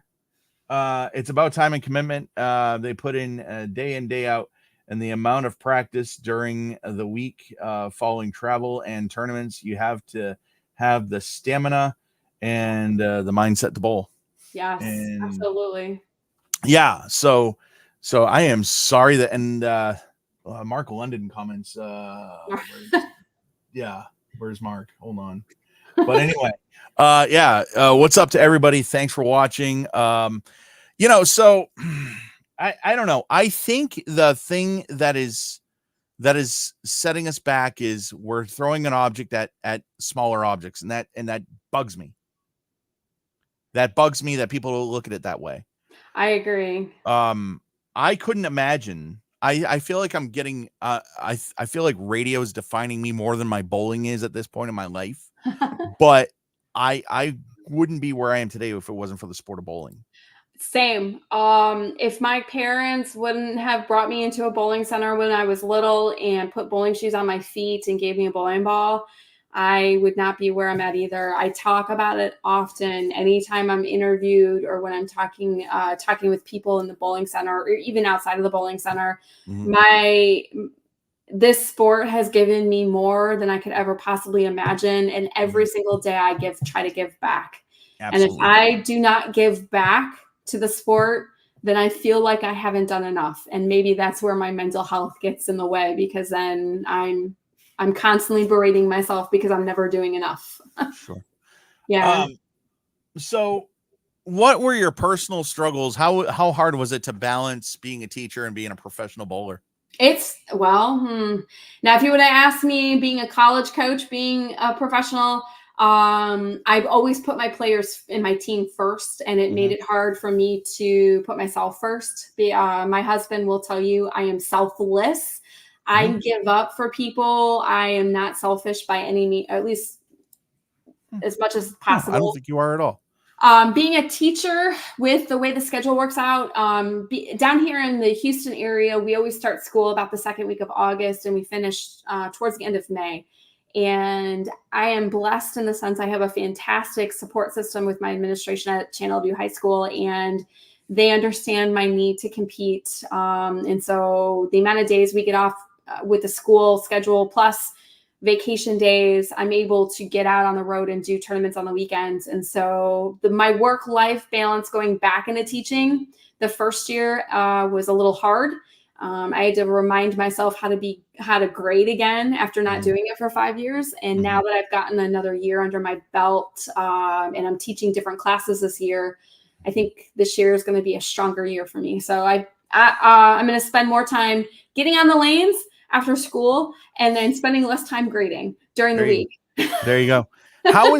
It's about time and commitment. They put in day in, day out, and the amount of practice during the week following travel and tournaments. You have to have the stamina and the mindset to bowl. Yes, absolutely. Yeah. So I am sorry that, and Mark London comments. Where's Mark? Hold on. But anyway, what's up to everybody? Thanks for watching. So I don't know. I think the thing that is setting us back is we're throwing an object at smaller objects, and that bugs me. That bugs me that people look at it that way. I agree. I couldn't imagine. I feel like I'm getting I feel like radio is defining me more than my bowling is at this point in my life. But I wouldn't be where I am today if it wasn't for the sport of bowling. Same. If my parents wouldn't have brought me into a bowling center when I was little and put bowling shoes on my feet and gave me a bowling ball, I would not be where I'm at either. I talk about it often. Anytime I'm interviewed or when I'm talking with people in the bowling center or even outside of the bowling center, this sport has given me more than I could ever possibly imagine. And every single day I try to give back. Absolutely. And if I do not give back to the sport, then I feel like I haven't done enough. And maybe that's where my mental health gets in the way, because then I'm constantly berating myself because I'm never doing enough. Sure. Yeah. So what were your personal struggles? How hard was it to balance being a teacher and being a professional bowler? Now, if you would have asked me, being a college coach, being a professional, I've always put my players in my team first, and it made it hard for me to put myself first. My husband will tell you I am selfless. I give up for people. I am not selfish by any means, at least as much as possible. I don't think you are at all. Being a teacher, with the way the schedule works out, down here in the Houston area, we always start school about the second week of August, and we finish towards the end of May. And I am blessed in the sense I have a fantastic support system with my administration at Channel View High School, and they understand my need to compete. And so the amount of days we get off with the school schedule plus vacation days, I'm able to get out on the road and do tournaments on the weekends. And so my work-life balance going back into teaching the first year was a little hard. I had to remind myself how to grade again after not doing it for 5 years. And now that I've gotten another year under my belt, and I'm teaching different classes this year, I think this year is going to be a stronger year for me. So I'm going to spend more time getting on the lanes after school, and then spending less time grading during the week. There you go. How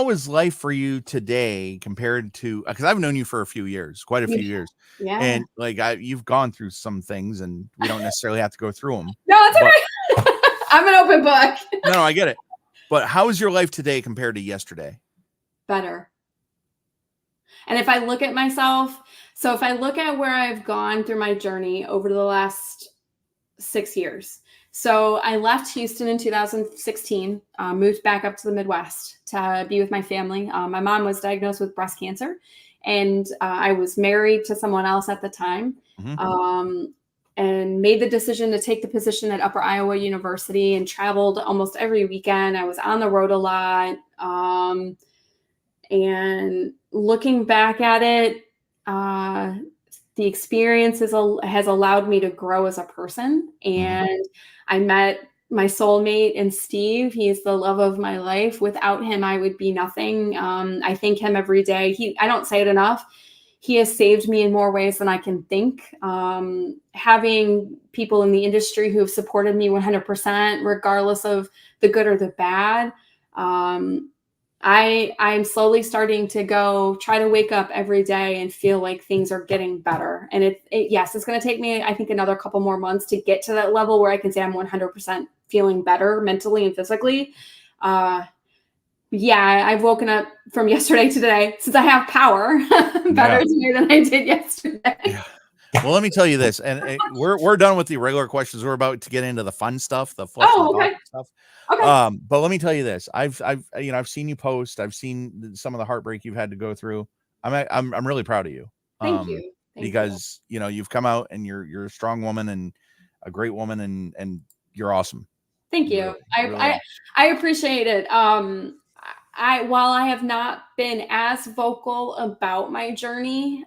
is life for you today compared to, because I've known you for quite a few years. Yeah. And like you've gone through some things, and we don't necessarily have to go through them. No, it's okay. I'm an open book. No, I get it. But how is your life today compared to yesterday? Better. And if I look at myself, so if I look at where I've gone through my journey over the last 6 years. So I left Houston in 2016, moved back up to the Midwest to be with my family. My mom was diagnosed with breast cancer, and I was married to someone else at the time, and made the decision to take the position at Upper Iowa University and traveled almost every weekend. I was on the road a lot. And looking back at it, the experience has allowed me to grow as a person. And I met my soulmate in Steve. He's the love of my life. Without him, I would be nothing. I thank him every day. I don't say it enough. He has saved me in more ways than I can think. Having people in the industry who have supported me 100%, regardless of the good or the bad. I'm slowly starting to try to wake up every day and feel like things are getting better. And yes, it's going to take me, I think, another couple more months to get to that level where I can say I'm 100% feeling better mentally and physically. I've woken up from yesterday to today, since I have power, better today than I did yesterday. Yeah. Well, let me tell you this, and we're done with the regular questions. We're about to get into the fun stuff, the fluff stuff. Okay. But let me tell you this: I've seen you post. I've seen some of the heartbreak you've had to go through. I'm really proud of you. Thank you. Because you've come out and you're a strong woman and a great woman, and you're awesome. Thank you. I appreciate it. While I have not been as vocal about my journey,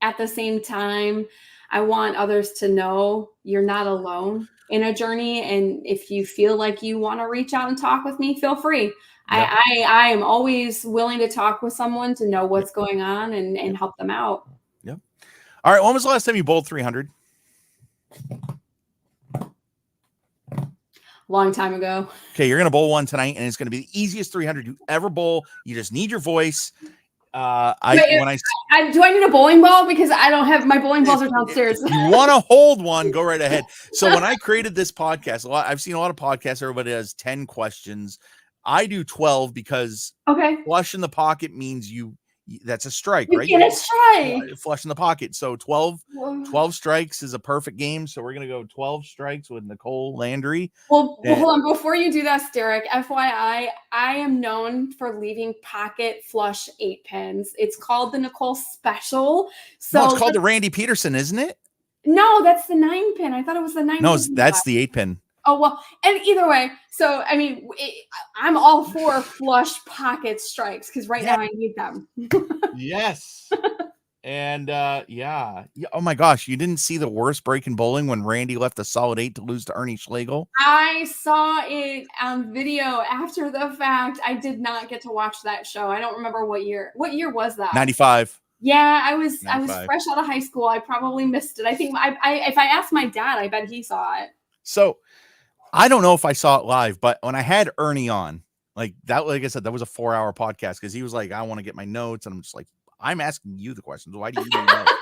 at the same time, I want others to know you're not alone in a journey. And if you feel like you want to reach out and talk with me, feel free. Yep. I am always willing to talk with someone to know what's going on and Yep. help them out. Yep. All right. When was the last time you bowled 300? Long time ago. Okay, you're gonna bowl one tonight, and it's gonna be the easiest 300 you ever bowl. You just need your voice. Do I need a bowling ball? Because I don't have my bowling balls are downstairs. If you want to hold one, go right ahead. So when I created this podcast, I've seen a lot of podcasts. Everybody has 10 questions. I do 12 because flush in the pocket means that's a strike, right? You get a strike. Flush in the pocket. So 12 strikes is a perfect game. So we're going to go 12 strikes with Nichole Landry. Well, hold on. Before you do that, Derek, FYI, I am known for leaving pocket flush 8 pins. It's called the Nichole Special. So no, it's called the Randy Peterson, isn't it? No, that's the 9 pin. I thought it was the 9 No, pin. that's the 8 pin. Oh, well, and either way, so, I mean, I'm all for flush pocket strikes because right now I need them. Yes. And, yeah. Oh, my gosh. You didn't see the worst break in bowling when Randy left a solid 8 to lose to Ernie Schlegel? I saw it on video after the fact. I did not get to watch that show. I don't remember what year. What year was that? 95. Yeah, I was 95. Fresh out of high school. I probably missed it. I think if I asked my dad, I bet he saw it. So I don't know if I saw it live, but when I had Ernie on, like I said, that was a 4-hour podcast because he was like, I want to get my notes. And I'm just like, I'm asking you the questions. Why do you need notes?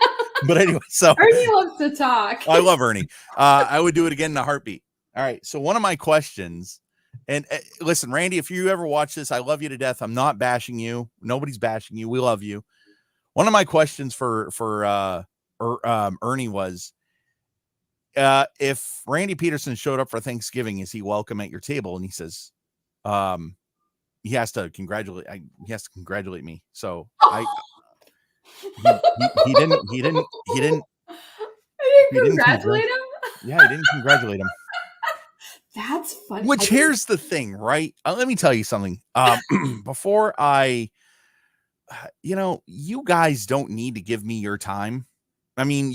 But anyway, so Ernie loves to talk. I love Ernie. I would do it again in a heartbeat. All right. So one of my questions, and listen, Randy, if you ever watch this, I love you to death. I'm not bashing you. Nobody's bashing you. We love you. One of my questions for Ernie was, if Randy Peterson showed up for Thanksgiving, is he welcome at your table? And he says, he has to congratulate me. So he didn't congratulate him. Yeah, he didn't congratulate him. That's funny. Which here's the thing, right? Let me tell you something. Before you guys don't need to give me your time. I mean,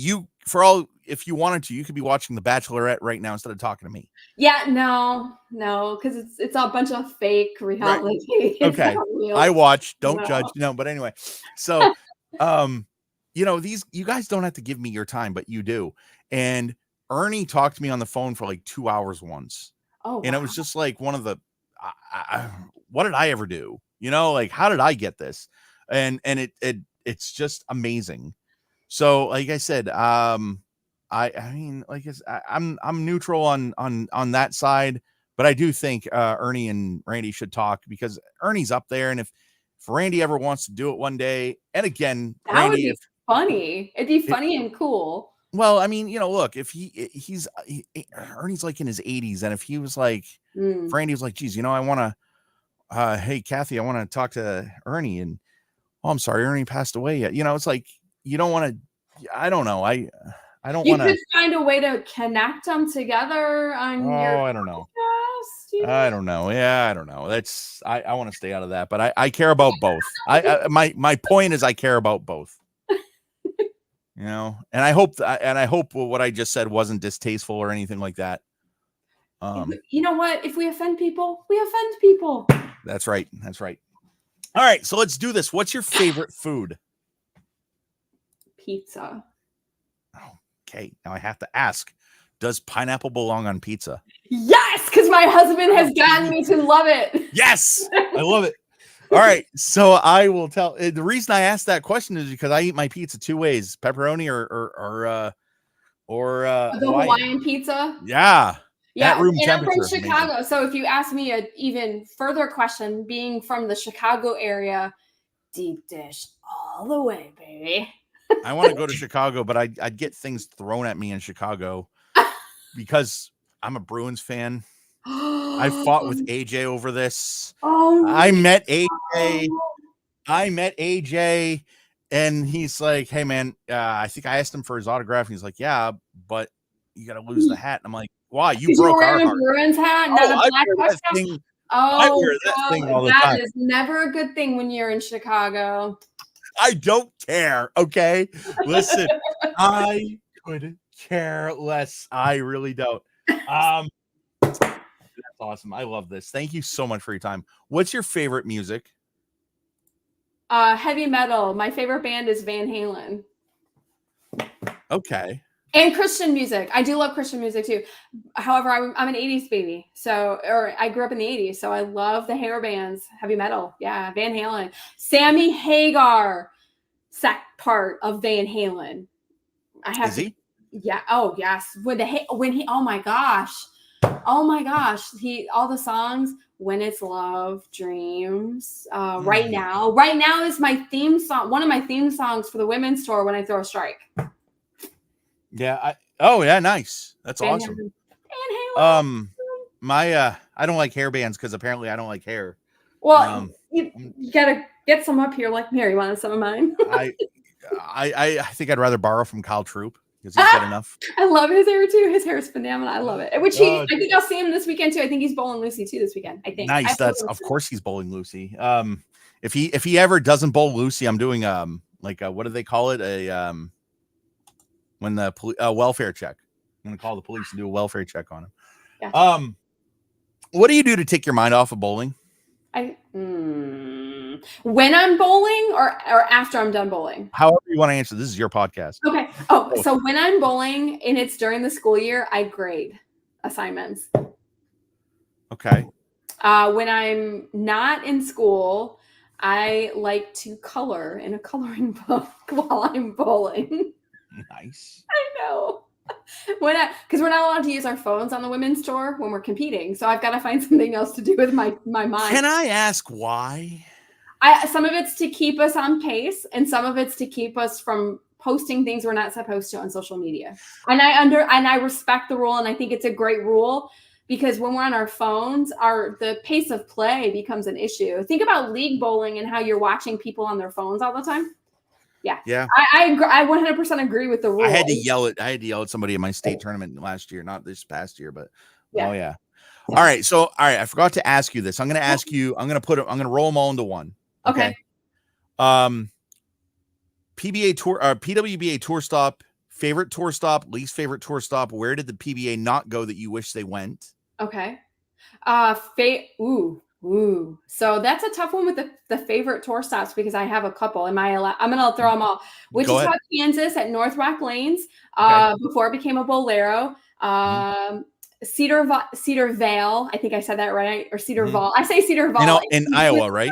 if you wanted to, you could be watching The Bachelorette right now instead of talking to me. Yeah, no, because it's a bunch of fake reality. Right. Okay, I watch. Don't judge. No, but anyway, so you guys don't have to give me your time, but you do. And Ernie talked to me on the phone for like 2 hours once. Oh, and it was just like one of the, what did I ever do? Like how did I get this? And it's just amazing. So, like I said, I mean, like I'm neutral on that side, but I do think Ernie and Randy should talk because Ernie's up there, and if Randy ever wants to do it one day, and again, that Randy, would be funny. It'd be funny and cool. Well, I mean, look, if Ernie's like in his 80s, and if he was like, if Randy was like, geez, I want to, hey Kathy, I want to talk to Ernie, and oh, I'm sorry, Ernie passed away yet. It's like you don't want to. I don't know. I don't want to. You could find a way to connect them together on your. I don't know. I don't know. Yeah, I don't know. That's I want to stay out of that, but I care about both. My point is I care about both. And I hope what I just said wasn't distasteful or anything like that. You know what? If we offend people, we offend people. That's right. That's right. All right, so let's do this. What's your favorite food? Pizza. Okay, now I have to ask, does pineapple belong on pizza? Yes, because my husband has gotten me to love it. Yes, I love it. All right, so I will tell. The reason I asked that question is because I eat my pizza 2 ways: pepperoni or the Hawaiian pizza. Yeah. Yeah, at room and temperature. I'm from Chicago. Amazing. So if you ask me an even further question, being from the Chicago area, deep dish all the way, baby. I want to go to Chicago, but I'd get things thrown at me in Chicago because I'm a Bruins fan. I fought with AJ over this. Oh, I met AJ, and he's like, "Hey, man, I think I asked him for his autograph." And he's like, "Yeah, but you got to lose the hat." And I'm like, "Why? You broke our heart." Bruins hat, not a Black Bucks hat. I wear that thing all the time. That is never a good thing when you're in Chicago. I don't care. Okay, listen, I could care less. I really don't. That's awesome. I love this. Thank you so much for your time. What's your favorite music? Heavy metal. My favorite band is Van Halen. Okay. And Christian music. I do love Christian music too. However, I'm an 80s baby. Or I grew up in the 80s. So I love the hair bands, heavy metal. Yeah, Van Halen. Sammy Hagar, part of Van Halen. Is he? Yeah. Oh, yes. Oh my gosh. All the songs, When It's Love, Dreams, Right Now. Right Now is my theme song. One of my theme songs for the women's tour when I throw a strike. Yeah. Nice. That's awesome. I don't like hair bands because apparently I don't like hair. Well, you gotta get some up here like Mary wanted some of mine. I think I'd rather borrow from Kyle Troop because he's got enough. I love his hair too. His hair is phenomenal. I love it. I think I'll see him this weekend too. I think he's bowling Lucy too this weekend. I think. Nice. That's of course he's bowling Lucy. If he ever doesn't bowl Lucy, I'm doing what do they call it? When the welfare check. I'm gonna call the police and do a welfare check on him. Yeah. What do you do to take your mind off of bowling? When I'm bowling or after I'm done bowling? However you want to answer. This is your podcast. Okay. So when I'm bowling and it's during the school year, I grade assignments. Okay. When I'm not in school, I like to color in a coloring book while I'm bowling. Nice. I know. Because we're not allowed to use our phones on the women's tour when we're competing. So I've got to find something else to do with my mind. Can I ask why? Some of it's to keep us on pace, and some of it's to keep us from posting things we're not supposed to on social media. And I respect the rule, and I think it's a great rule because when we're on our phones, the pace of play becomes an issue. Think about league bowling and how you're watching people on their phones all the time. Yeah. I 100% agree with the rule. I had to yell at somebody in my state tournament last year, not this past year, but oh yeah. All right. So, I forgot to ask you this. I'm going to ask you, I'm going to roll them all into one. Okay. PBA tour, PWBA tour stop, favorite tour stop, least favorite tour stop. Where did the PBA not go that you wish they went? Okay. So that's a tough one with the favorite tour stops because I have a couple. I'm gonna throw them all. Wichita, Kansas at North Rock Lanes, before it became a Bolero. Cedar Vale. I think I said that right, or Cedar Vale. I say Cedar Vale. In Iowa, right?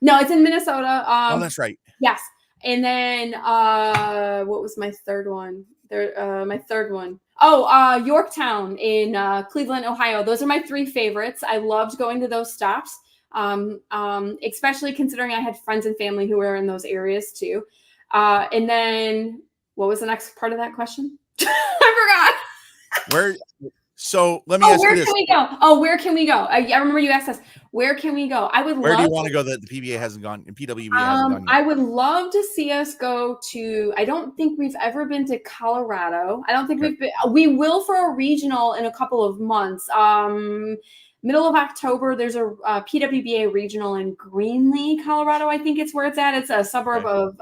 No, it's in Minnesota. That's right. Yes. And then what was my third one? Yorktown in Cleveland, Ohio. Those are my three favorites. I loved going to those stops, especially considering I had friends and family who were in those areas too. And then what was the next part of that question? I forgot. So let me ask you this. Where can we go? Where can we go? I remember you asked us, where can we go? Where do you want to go that the PBA hasn't gone and PWBA hasn't gone yet? I would love to see us go to, I don't think we've ever been to Colorado. I don't think we will for a regional in a couple of months. Middle of October, there's a PWBA regional in Greenlee, Colorado. I think it's where it's at. It's a suburb of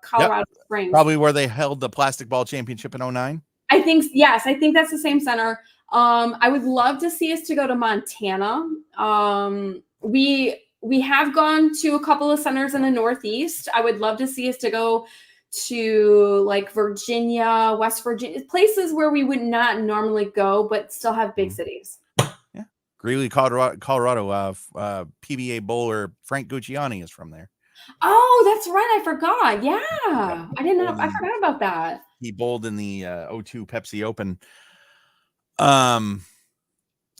Colorado Springs. Probably where they held the plastic ball championship in 2009. I think that's the same center. I would love to see us to go to Montana. We have gone to a couple of centers in the Northeast. I would love to see us to go to like Virginia, West Virginia, places where we would not normally go, but still have big cities. Yeah. Greeley, Colorado, PBA bowler Frank Gucciani is from there. Oh, that's right. I forgot. Yeah. I forgot about that. He bowled in the 02 Pepsi Open.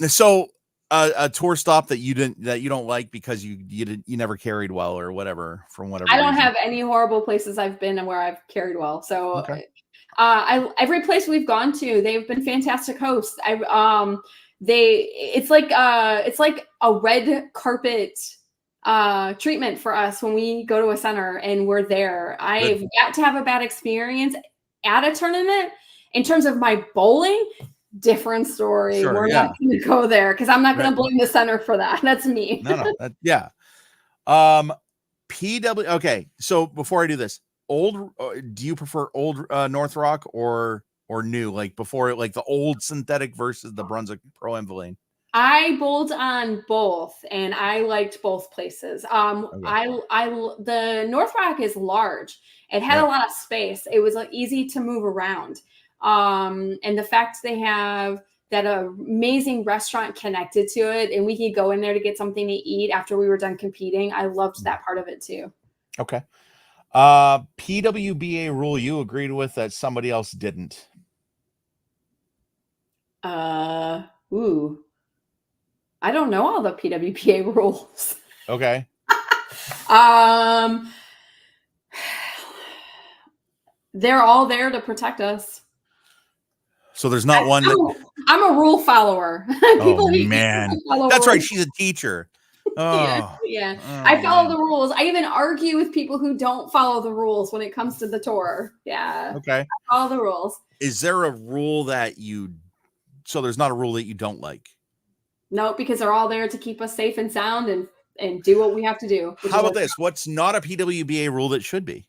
So a tour stop that you don't like because you never carried well or whatever from whatever. I don't have any horrible places I've been and where I've carried well. So every place we've gone to, they've been fantastic hosts. It's like a red carpet treatment for us when we go to a center and we're there. I've yet to have a bad experience at a tournament. In terms of my bowling, different story. Sure, we're not going to go there because I'm not going to blame the center for that. That's me. No. Okay. So before I do this, do you prefer old North Rock or or new, like before, like the old synthetic versus the Brunswick Pro and Villain? I bowled on both, and I liked both places. Okay. The North Rock is large. It had Right. a lot of space. It was easy to move around. And the fact they have that amazing restaurant connected to it, and we could go in there to get something to eat after we were done competing. I loved that part of it too. Okay. PWBA rule you agreed with that somebody else didn't. Ooh. I don't know all the PWPA rules. Okay. They're all there to protect us. So there's not one that I'm a rule follower. Oh man, that's rules. right. She's a teacher. Oh yeah. Oh, I follow man. the rules. I even argue with people who don't follow the rules when it comes to the tour. Yeah. Okay. I follow the rules. Is there a rule that you? So there's not a rule that you don't like? No, because they're all there to keep us safe and sound and do what we have to do. How about this? What's not a PWBA rule that should be?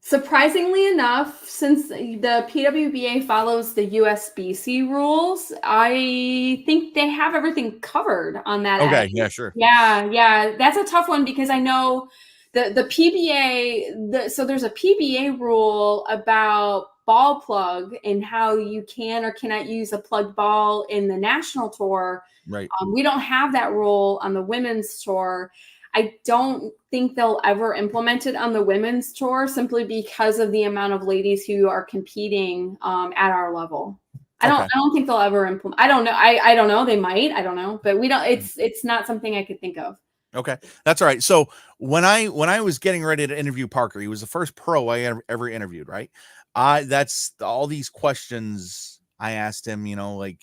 Surprisingly enough, since the PWBA follows the USBC rules, I think they have everything covered on that. Okay, end. yeah, sure. Yeah. That's a tough one because I know the PBA, so there's a PBA rule about ball plug and how you can or cannot use a plugged ball in the national tour. Right. We don't have that rule on the women's tour. I don't think they'll ever implement it on the women's tour simply because of the amount of ladies who are competing at our level. I don't think they'll ever implement. I don't know. I don't know. They might. I don't know. But we don't. It's not something I could think of. Okay, that's all right. So when I was getting ready to interview Parker, he was the first pro I ever interviewed. Right. That's all these questions I asked him. You know, like.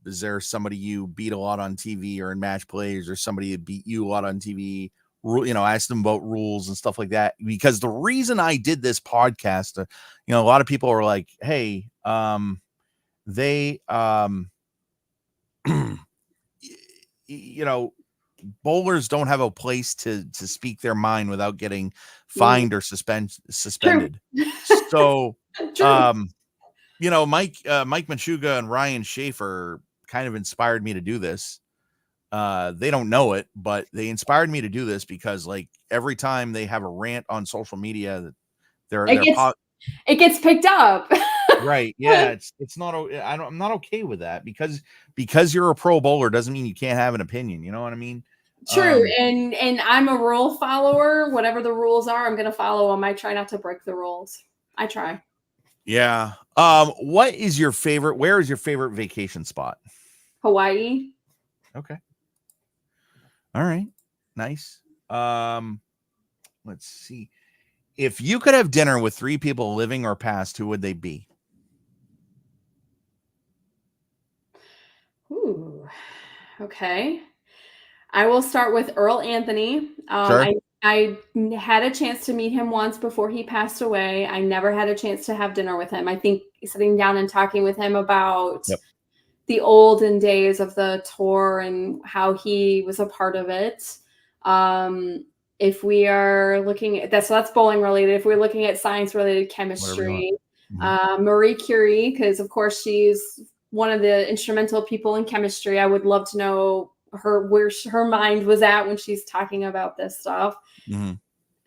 Is there somebody you beat a lot on TV or in match plays, or somebody that beat you a lot on TV? You know, ask them about rules and stuff like that. Because the reason I did this podcast, you know, a lot of people are like, "Hey, they, you know, bowlers don't have a place to speak their mind without getting fined or suspended." So, you know, Mike Machuga and Ryan Schaefer kind of inspired me to do this. They don't know it, but they inspired me to do this because, like, every time they have a rant on social media, it gets picked up. Right? Yeah, it's not. I'm not okay with that because you're a pro bowler doesn't mean you can't have an opinion. You know what I mean? True, and I'm a rule follower. Whatever the rules are, I'm going to follow them. I try not to break the rules. I try. Yeah. What is your favorite? Where is your favorite vacation spot? Hawaii. Okay. All right. Nice. Let's see. If you could have dinner with 3 people living or past, who would they be? Ooh. Okay. I will start with Earl Anthony. Sure. I had a chance to meet him once before he passed away. I never had a chance to have dinner with him. I think sitting down and talking with him about the olden days of the tour and how he was a part of it. If we are looking at that, so that's bowling related. If we're looking at science related chemistry, Marie Curie, because of course she's one of the instrumental people in chemistry. I would love to know where her mind was at when she's talking about this stuff.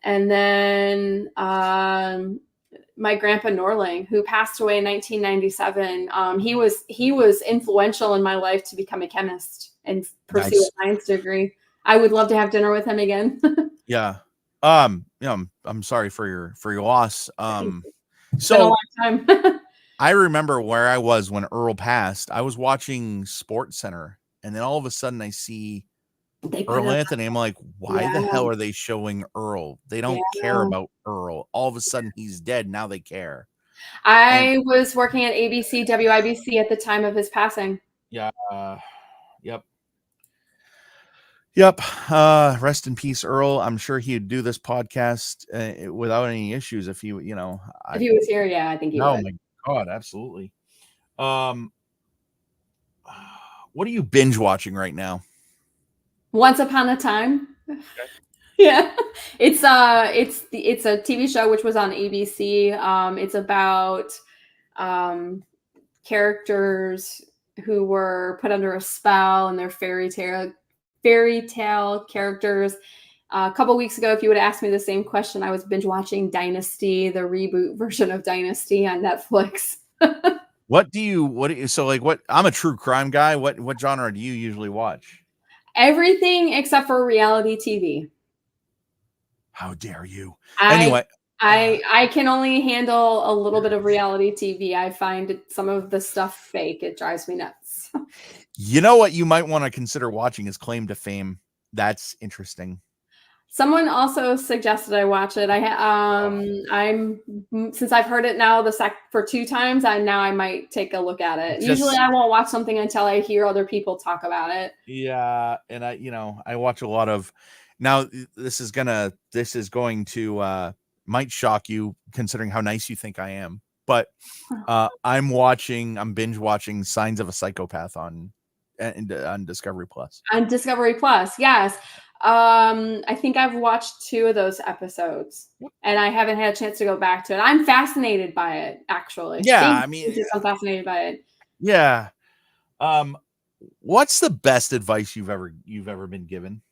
And then my grandpa Norling, who passed away in 1997. He was influential in my life to become a chemist and pursue a science degree. I would love to have dinner with him again. Yeah. You know, I'm sorry for your loss. It's been a long time. I remember where I was when Earl passed. I was watching Sports Center, and then all of a sudden I see Earl Anthony. I'm like, why the hell are they showing Earl? They don't care about Earl. All of a sudden he's dead. Now they care. I was working at ABC, WIBC at the time of his passing. Yeah. Yep. Rest in peace, Earl. I'm sure he'd do this podcast without any issues if he, you know, if he was here. Yeah, I think he would. Oh my God, absolutely. What are you binge watching right now? Once Upon a Time. Okay. Yeah, it's a TV show which was on ABC. It's about characters who were put under a spell, and they're fairy tale characters. A couple weeks ago, if you would have asked me the same question, I was binge watching Dynasty, the reboot version of Dynasty on Netflix. So like what, I'm a true crime guy. What genre do you usually watch? Everything except for reality TV. How dare you? I Anyway, I can only handle a little bit of reality TV. I find some of the stuff fake. It drives me nuts. you know what you might want to consider watching is Claim to Fame. That's interesting. Someone also suggested I watch it. I'm since I've heard it now for 2 times, I might take a look at it. Usually I won't watch something until I hear other people talk about it. Yeah, and I watch a lot of. Now this is going to might shock you considering how nice you think I am, but I'm binge watching Signs of a Psychopath on Discovery Plus. On Discovery Plus, yes. I think I've watched 2 of those episodes, and I haven't had a chance to go back to it. I'm fascinated by it, actually. Yeah, I'm fascinated by it. Yeah. What's the best advice you've ever been given?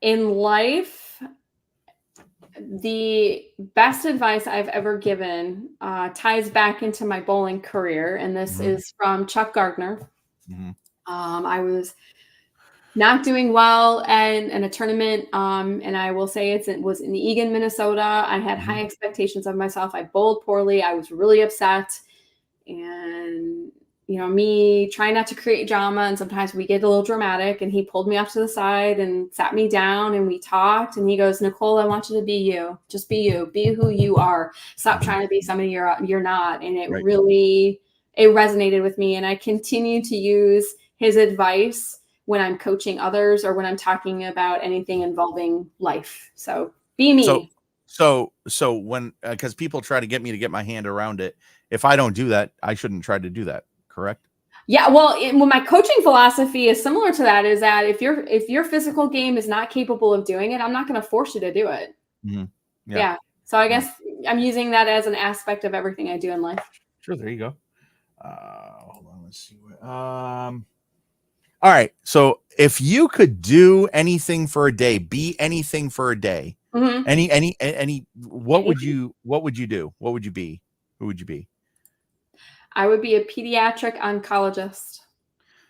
In life, the best advice I've ever given ties back into my bowling career, and this is from Chuck Gardner. I was not doing well in a tournament, and I will say it was in Eagan, Minnesota. I had high expectations of myself. I bowled poorly. I was really upset, and me trying not to create drama, and sometimes we get a little dramatic, and he pulled me off to the side and sat me down, and we talked, and he goes, "Nichole, I want you to be you. Just be you. Be who you are. Stop trying to be somebody you're not." And it really resonated with me, and I continue to use his advice when I'm coaching others or when I'm talking about anything involving life. So be me. So when, because people try to get me to get my hand around it, if I don't do that, I shouldn't try to do that. Correct? Yeah. Well, my coaching philosophy is similar to that, is that if your physical game is not capable of doing it, I'm not going to force you to do it. Yeah. So I guess I'm using that as an aspect of everything I do in life. Sure. There you go. Hold on. Let's see. All right. So if you could do anything for a day, be anything for a day, any, what would you do? What would you be? Who would you be? I would be a pediatric oncologist.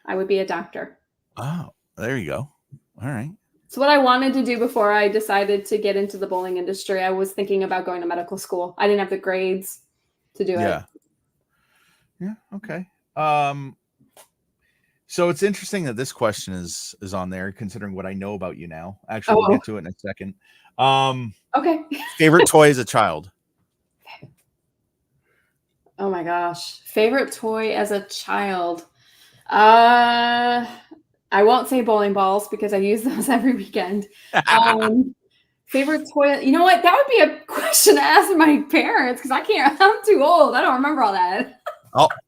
I would be a doctor. Oh, there you go. All right. It's what I wanted to do before I decided to get into the bowling industry. I was thinking about going to medical school. I didn't have the grades to do it. Yeah. Okay. So it's interesting that this question is on there, considering what I know about you now. Actually, we'll get to it in a second. Okay. Favorite toy as a child? Oh my gosh. Favorite toy as a child. I won't say bowling balls because I use those every weekend. Favorite toy. You know what? That would be a question to ask my parents because I'm too old. I don't remember all that.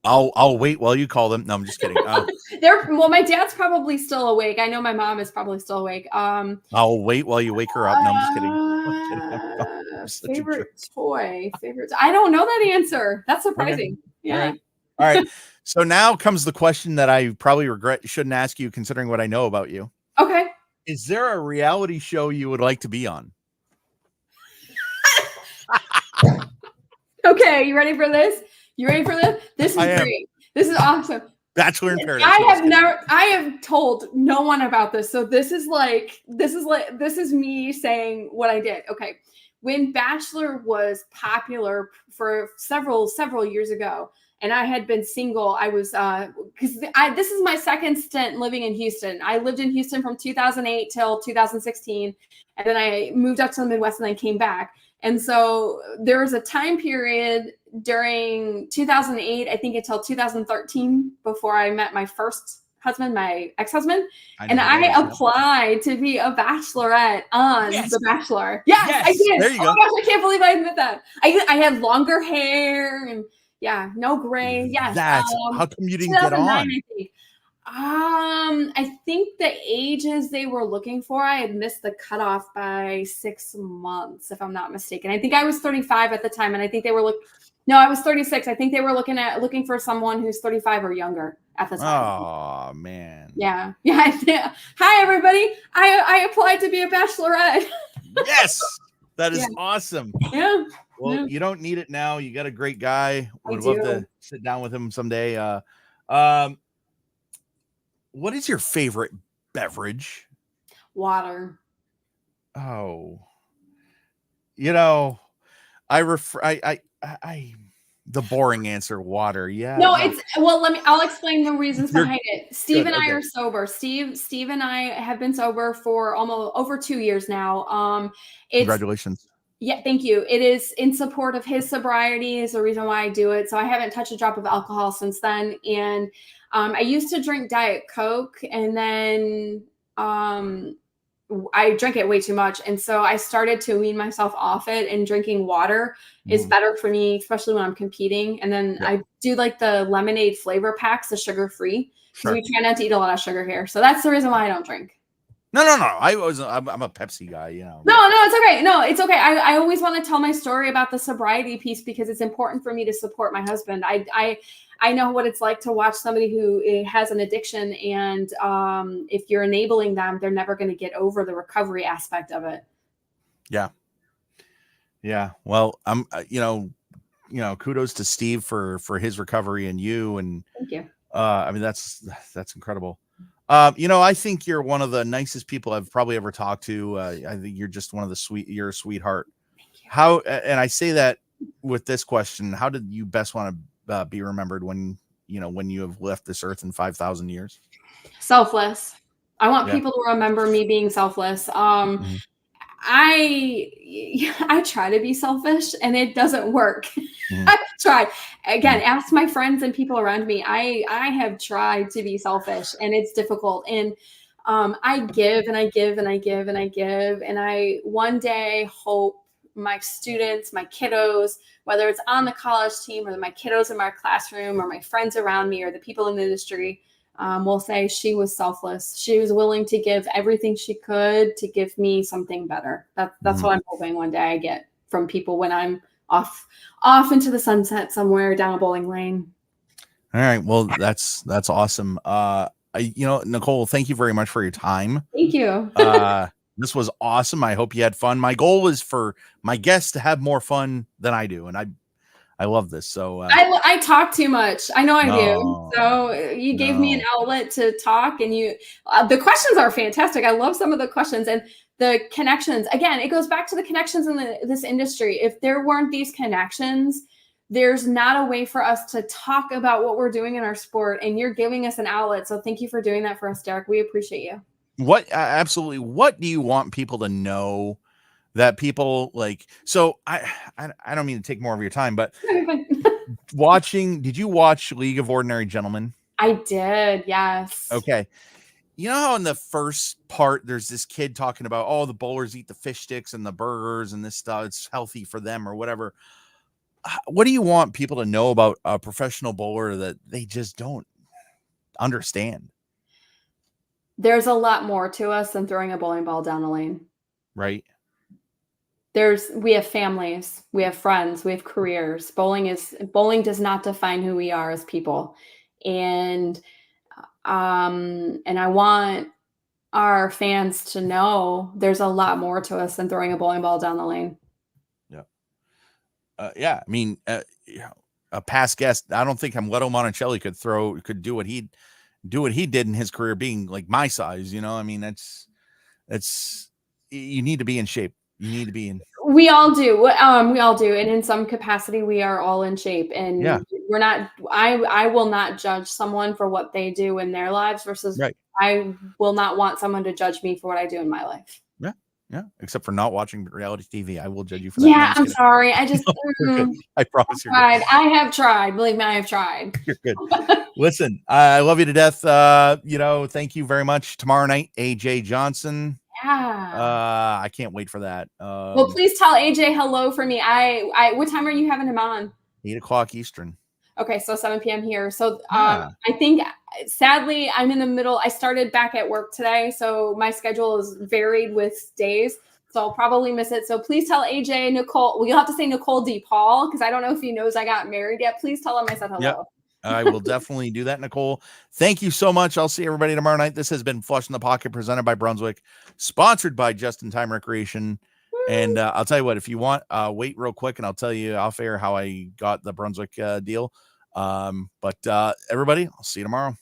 I'll wait while you call them. No, I'm just kidding. My dad's probably still awake. I know my mom is probably still awake. I'll wait while you wake her up. No, I'm just kidding. Favorite toy. I don't know that answer. That's surprising. Okay. Yeah. All right. So now comes the question that I probably shouldn't ask you, considering what I know about you. Okay. Is there a reality show you would like to be on? Okay. You ready for this? This is great. This is awesome. Bachelor in Paradise. I have told no one about this. So this is me saying what I did. Okay. When Bachelor was popular for several years ago, and I had been single, I was, this is my second stint living in Houston. I lived in Houston from 2008 till 2016. And then I moved up to the Midwest and then came back. And so there was a time period during 2008, I think until 2013, before I met my first husband, my ex-husband. I applied to be a bachelorette on The Bachelor. Yes, I did. There you go. Oh my gosh, I can't believe I admit that. I had longer hair and no gray. Yes. How come you didn't get on? I think. I think the ages they were looking for, I had missed the cutoff by 6 months, if I'm not mistaken. I think I was 35 at the time, and I think they were no, I was 36. I think they were looking for someone who's 35 or younger at the time. Oh man. Yeah. Yeah. Hi everybody. I applied to be a bachelorette. Yes. That is awesome. Yeah. Well, you don't need it now. You got a great guy. Would love to sit down with him someday. What is your favorite beverage? Water. Oh, you know, I the boring answer, water. Yeah. No, it's I'll explain the reasons behind it. Steve and I okay. are sober. Steve and I have been sober for almost over 2 years now. Congratulations. Yeah, thank you. It is in support of his sobriety is the reason why I do it. So I haven't touched a drop of alcohol since then. And I used to drink Diet Coke, and then I drank it way too much. And so I started to wean myself off it, and drinking water is better for me, especially when I'm competing. And then I do like the lemonade flavor packs, the sugar-free, because we try not to eat a lot of sugar here. So that's the reason why I don't drink. No. I'm a Pepsi guy, you know. No, it's okay. No, it's okay. I always want to tell my story about the sobriety piece because it's important for me to support my husband. I know what it's like to watch somebody who has an addiction, and if you're enabling them, they're never going to get over the recovery aspect of it. Yeah. Well, I'm, kudos to Steve for his recovery and you. And thank you. I mean, that's incredible. I think you're one of the nicest people I've probably ever talked to. I think you're just one of you're a sweetheart. Thank you. And I say that with this question, how did you best want to be remembered when you have left this earth in 5,000 years? Selfless. I want people to remember me being selfless. I try to be selfish, and it doesn't work. I've tried. Again, ask my friends and people around me. I have tried to be selfish, and it's difficult. And I give and I give and I give and I give. And I one day hope my students, my kiddos, whether it's on the college team or my kiddos in my classroom or my friends around me or the people in the industry, will say she was selfless. She was willing to give everything she could to give me something better. That's what I'm hoping one day I get from people when I'm off into the sunset somewhere down a bowling lane. All right. Well, that's awesome. Nichole, thank you very much for your time. Thank you. This was awesome. I hope you had fun. My goal is for my guests to have more fun than I do. And I love this. So I talk too much. I know I do. So you gave me an outlet to talk, and the questions are fantastic. I love some of the questions and the connections. Again, it goes back to the connections in this industry. If there weren't these connections, there's not a way for us to talk about what we're doing in our sport, and you're giving us an outlet. So thank you for doing that for us, Derek. We appreciate you. Absolutely. What do you want people to know that people like? So I don't mean to take more of your time, but did you watch League of Ordinary Gentlemen? I did. Yes. Okay. You know how in the first part, there's this kid talking about, oh, the bowlers eat the fish sticks and the burgers and this stuff. It's healthy for them or whatever. What do you want people to know about a professional bowler that they just don't understand? There's a lot more to us than throwing a bowling ball down the lane. Right. We have families, we have friends, we have careers. Bowling does not define who we are as people. And I want our fans to know there's a lot more to us than throwing a bowling ball down the lane. Yeah. I mean, a past guest, I don't think Amleto Monticelli could do what he did in his career, being like my size, I mean, you need to be in shape. You need to be in. We all do. And in some capacity, we are all in shape, and we're not, I will not judge someone for what they do in their lives versus I will not want someone to judge me for what I do in my life. Yeah. Except for not watching reality TV. I will judge you for that. Yeah. I'm sorry. I just, I promise you're good. I have tried. Believe me, I have tried. You're good. Listen, I love you to death. Thank you very much. Tomorrow night, AJ Johnson. Yeah. I can't wait for that. Well, please tell AJ hello for me. What time are you having him on? 8:00 Eastern. Okay, so 7 p.m. here. So Yeah. I think sadly I'm in the middle. I started back at work today, so my schedule is varied with days. So I'll probably miss it. So please tell AJ, Nichole. Well, you'll have to say Nichole D. Paul because I don't know if he knows I got married yet. Please tell him I said Yep. hello. I will definitely do that, Nichole. Thank you so much. I'll see everybody tomorrow night. This has been Flush in the Pocket, presented by Brunswick, sponsored by Just in Time Recreation. And I'll tell you what, if you want, wait real quick and I'll tell you off air how I got the Brunswick deal. But everybody, I'll see you tomorrow.